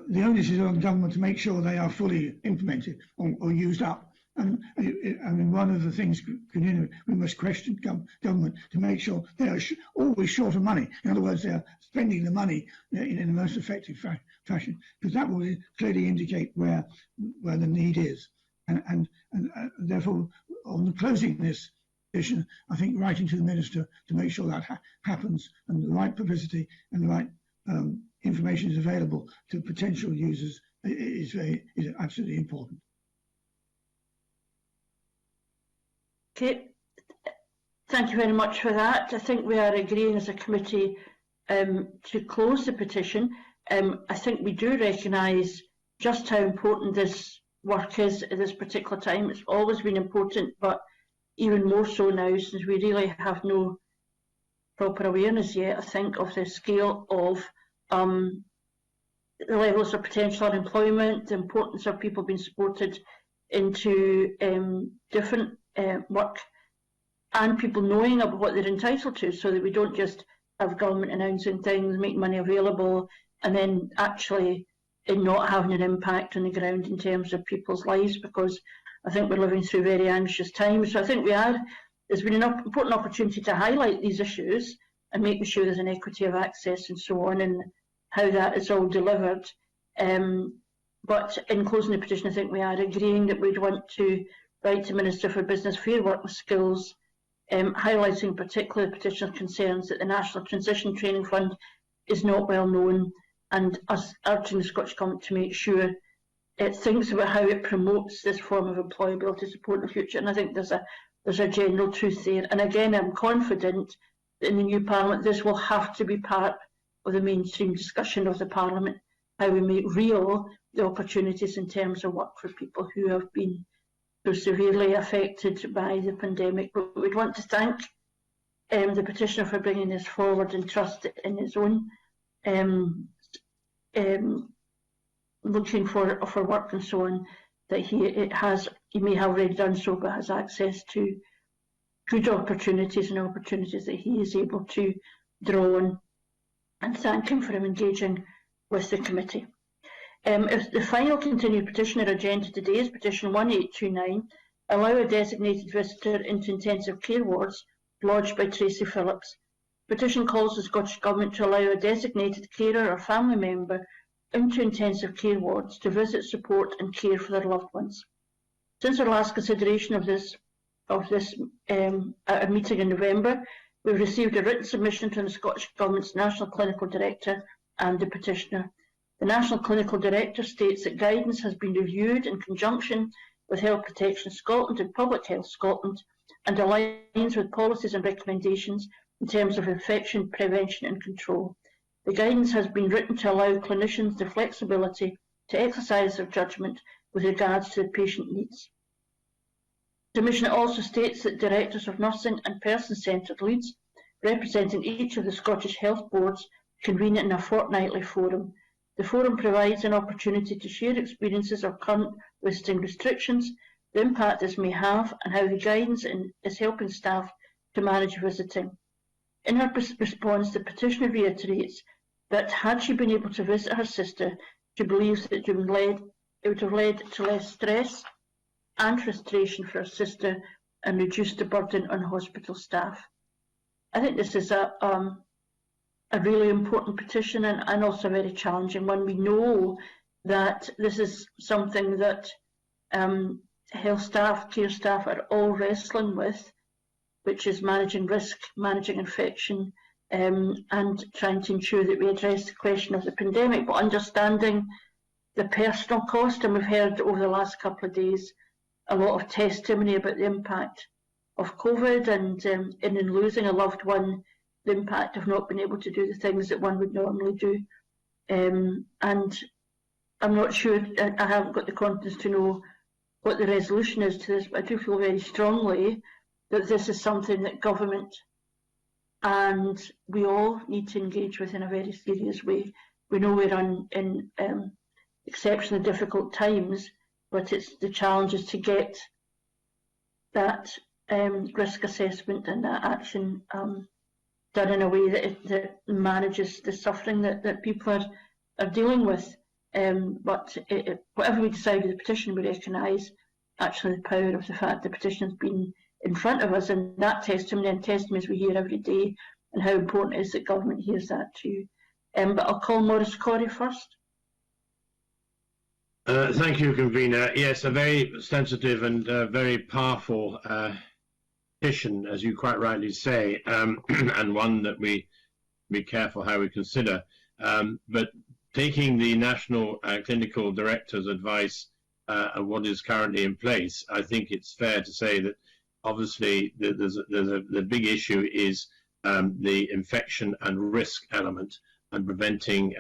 the onus is on government to make sure they are fully implemented or used up. And I mean, one of the things we must question government to make sure they are always short of money. In other words, they are spending the money in the most effective fashion, because that will clearly indicate where the need is. And therefore, on closing this petition, I think writing to the Minister to make sure that happens and the right publicity and the right information is available to potential users is absolutely important. Okay, thank you very much for that. I think we are agreeing as a committee to close the petition. I think we do recognise just how important this work is at this particular time. It's always been important, but even more so now, since we really have no proper awareness yet, I think, of the scale of the levels of potential unemployment, the importance of people being supported into different work, and people knowing about what they're entitled to, so that we don't just have government announcing things, make money available, and then actually not having an impact on the ground in terms of people's lives, because I think we're living through very anxious times. So I think there's been an important opportunity to highlight these issues and making sure there's an equity of access and so on, and how that is all delivered. But in closing the petition, I think we are agreeing that we'd want to write to Minister for Business, Fair Work and Skills, highlighting particularly the petitioner's concerns that the National Transition Training Fund is not well known, and us urging the Scottish Government to make sure it thinks about how it promotes this form of employability support in the future. And I think there's a general truth there. And again, I'm confident that in the new Parliament this will have to be part of the mainstream discussion of the Parliament, how we make real the opportunities in terms of work for people who have been so severely affected by the pandemic. But we'd want to thank the petitioner for bringing this forward and trust in his own looking for work and so on, that he may have already done so, but has access to good opportunities and opportunities that he is able to draw on, and thank him for engaging with the committee. If the final continued petition on our agenda today is petition 1829, allow a designated visitor into intensive care wards, lodged by Tracy Phillips. Petition calls the Scottish Government to allow a designated carer or family member into intensive care wards to visit, support and care for their loved ones. Since our last consideration of this at a meeting in November, we've received a written submission from the Scottish Government's National Clinical Director and the petitioner. The National Clinical Director states that guidance has been reviewed in conjunction with Health Protection Scotland and Public Health Scotland, and aligns with policies and recommendations in terms of infection prevention and control. The guidance has been written to allow clinicians the flexibility to exercise their judgment with regards to the patient needs. The Commissioner also states that directors of nursing and person-centred leads, representing each of the Scottish Health Boards, convene in a fortnightly forum. The forum provides an opportunity to share experiences of current visiting restrictions, the impact this may have, and how the guidance is helping staff to manage visiting. In her response, the petitioner reiterates that had she been able to visit her sister, she believes that it would have led to less stress and frustration for her sister and reduced the burden on hospital staff. I think this is a really important petition and also a very challenging one. We know that this is something that health staff, care staff are all wrestling with, which is managing risk, managing infection, and trying to ensure that we address the question of the pandemic, but understanding the personal cost. And we've heard over the last couple of days a lot of testimony about the impact of COVID and in losing a loved one, the impact of not being able to do the things that one would normally do. And I'm not sure, I haven't got the confidence to know what the resolution is to this, but I do feel very strongly that this is something that government and we all need to engage with in a very serious way. We know we're in exceptionally difficult times, but it's the challenges to get that risk assessment and that action done in a way that manages the suffering that people are dealing with. But whatever we decide with the petition, we recognise actually the power of the fact the petition has been in front of us, and that testimony and testimonies we hear every day, and how important it is that government hears that too. But I'll call Maurice Corrie first. Thank you, Convener. Yes, a very sensitive and very powerful petition, as you quite rightly say, and one that we be careful how we consider. But taking the National Clinical Director's advice of what is currently in place, I think it's fair to say that obviously the big issue is the infection and risk element and preventing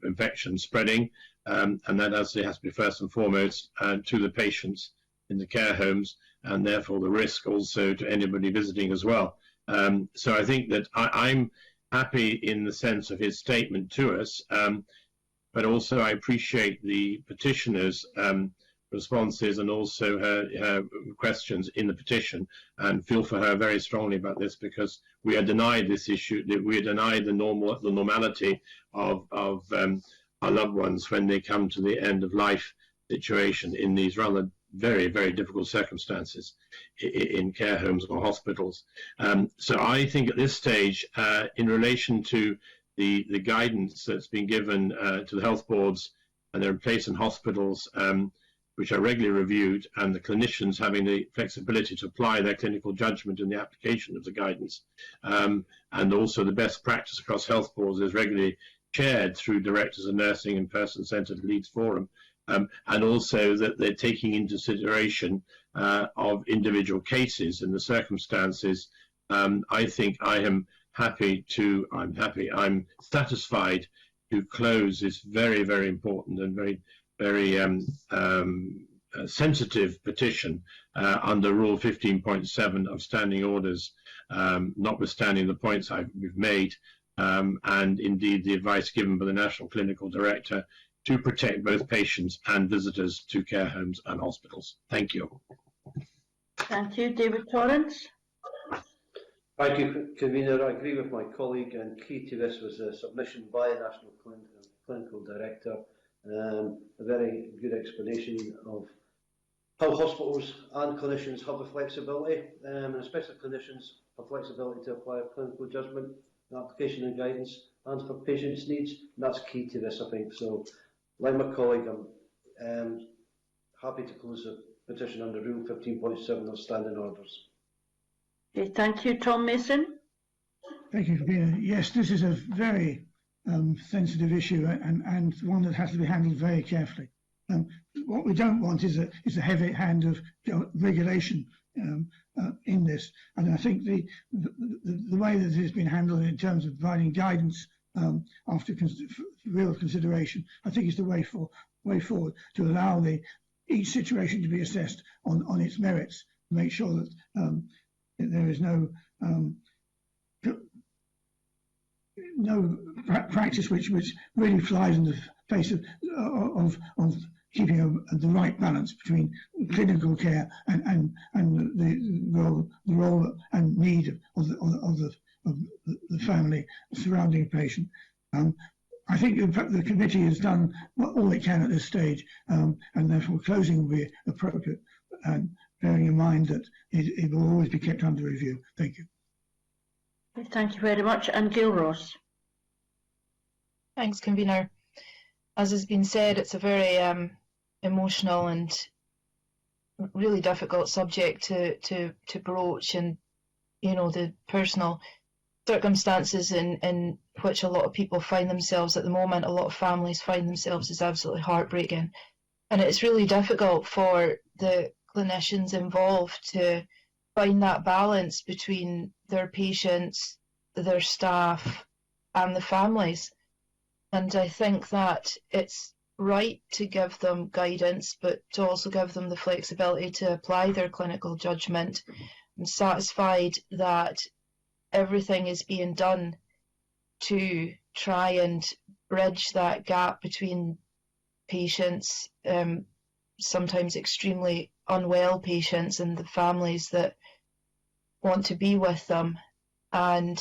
infection spreading. And that has to be first and foremost to the patients in the care homes, and therefore the risk also to anybody visiting as well. So I think that I'm happy in the sense of his statement to us, but also I appreciate the petitioner's responses and also her questions in the petition, and feel for her very strongly about this, because we are denied this issue, that we are denied the normality of our loved ones when they come to the end of life situation in these rather very, very difficult circumstances in care homes or hospitals. So I think at this stage, in relation to the guidance that's been given to the health boards, and they're in place in hospitals, which are regularly reviewed, and the clinicians having the flexibility to apply their clinical judgment in the application of the guidance, and also the best practice across health boards is regularly chaired through directors of nursing and person-centred Leeds Forum, and also that they're taking into consideration of individual cases and the circumstances. I think I'm satisfied to close this very, very important and very, very sensitive petition under Rule 15.7 of Standing Orders, notwithstanding the points we've made, and indeed the advice given by the National Clinical Director to protect both patients and visitors to care homes and hospitals. Thank you. Thank you. David Torrance. Thank you, Convener. I agree with my colleague, and key to this was a submission by a National Clinical Director, a very good explanation of how hospitals and clinicians have the flexibility, and especially clinicians have flexibility to apply a clinical judgment, application and guidance, and for patients' needs. And that's key to this, I think. So, like my colleague, I'm happy to close the petition under Rule 15.7 of Standing Orders. Okay, thank you. Tom Mason. Thank you, Convener. Yes, this is a very sensitive issue, and one that has to be handled very carefully. What we don't want is a heavy hand of regulation in this, and I think the way that it has been handled in terms of providing guidance after real consideration, I think is the way forward, to allow each situation to be assessed on its merits, to make sure that there is no practice which really flies in the face of keeping the right balance between clinical care and the role and need of the family surrounding a patient. I think the committee has done all it can at this stage, and therefore closing will be appropriate, bearing in mind that it will always be kept under review. Thank you. Thank you very much. And Gail Ross. Thanks, Convener. As has been said, it's a very emotional and really difficult subject to broach, and the personal circumstances in which a lot of people find themselves at the moment, a lot of families find themselves, is absolutely heartbreaking. And it's really difficult for the clinicians involved to find that balance between their patients, their staff, and the families. And I think that it's right to give them guidance, but to also give them the flexibility to apply their clinical judgment. I'm satisfied that everything is being done to try and bridge that gap between patients, sometimes extremely unwell patients, and the families that want to be with them. And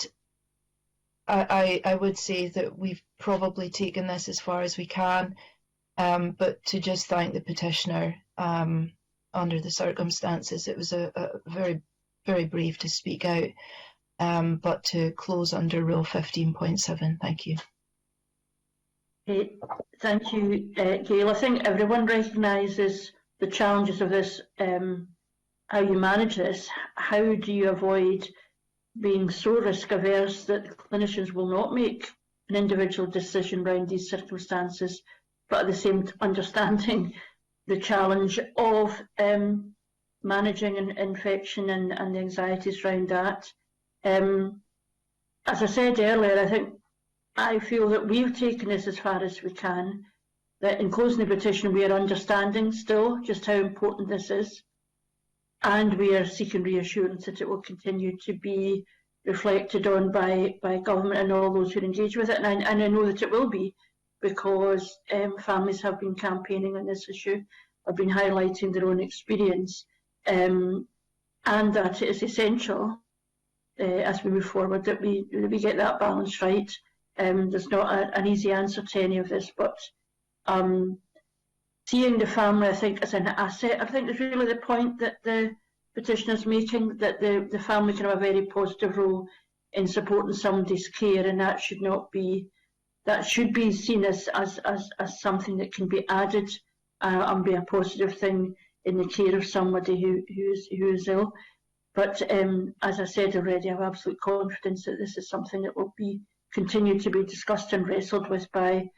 I would say that we've probably taken this as far as we can, but to just thank the petitioner under the circumstances. It was a very, very brave to speak out, but to close under Rule 15.7. Thank you. Okay, thank you, Gail. I think everyone recognises the challenges of this, how you manage this. How do you avoid being so risk averse that clinicians will not make an individual decision around these circumstances, but at the same time understanding the challenge of managing an infection and the anxieties around that. As I said earlier, I feel that we've taken this as far as we can, that in closing the petition we are understanding still just how important this is, and we are seeking reassurance that it will continue to be reflected on by government and all those who engage with it. And I know that it will be, because families have been campaigning on this issue, have been highlighting their own experience, and that it is essential as we move forward that we get that balance right. There's not an easy answer to any of this, but seeing the family, I think, as an asset, I think is really the point that the petitioner's making, that the family can have a very positive role in supporting somebody's care, and that should not be, that should be seen as something that can be added and be a positive thing in the care of somebody who is ill. But as I said already, I have absolute confidence that this is something that will continue to be discussed and wrestled with by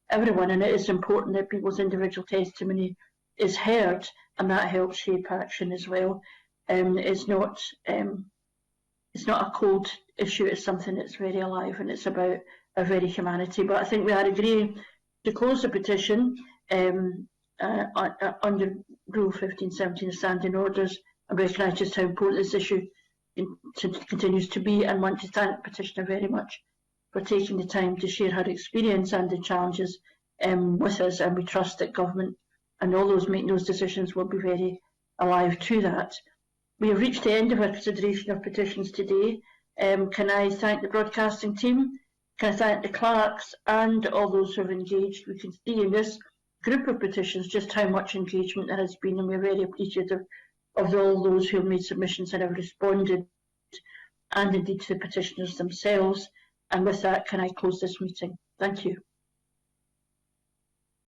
everyone, and it is important that people's individual testimony is heard, and that helps shape action as well. It's not a cold issue, it's something that's very alive, and it's about our very humanity. But I think we are agreeing to close the petition under Rule 15.17 of Standing Orders, and recognise just how important this issue continues to be, and want to thank the petitioner very much for taking the time to share her experience and the challenges with us, and we trust that government and all those making those decisions will be very alive to that. We have reached the end of our consideration of petitions today. Can I thank the broadcasting team? Can I thank the clerks and all those who have engaged? We can see in this group of petitions just how much engagement there has been, and we're very appreciative of all those who have made submissions and have responded, and indeed to the petitioners themselves. And with that, can I close this meeting? Thank you.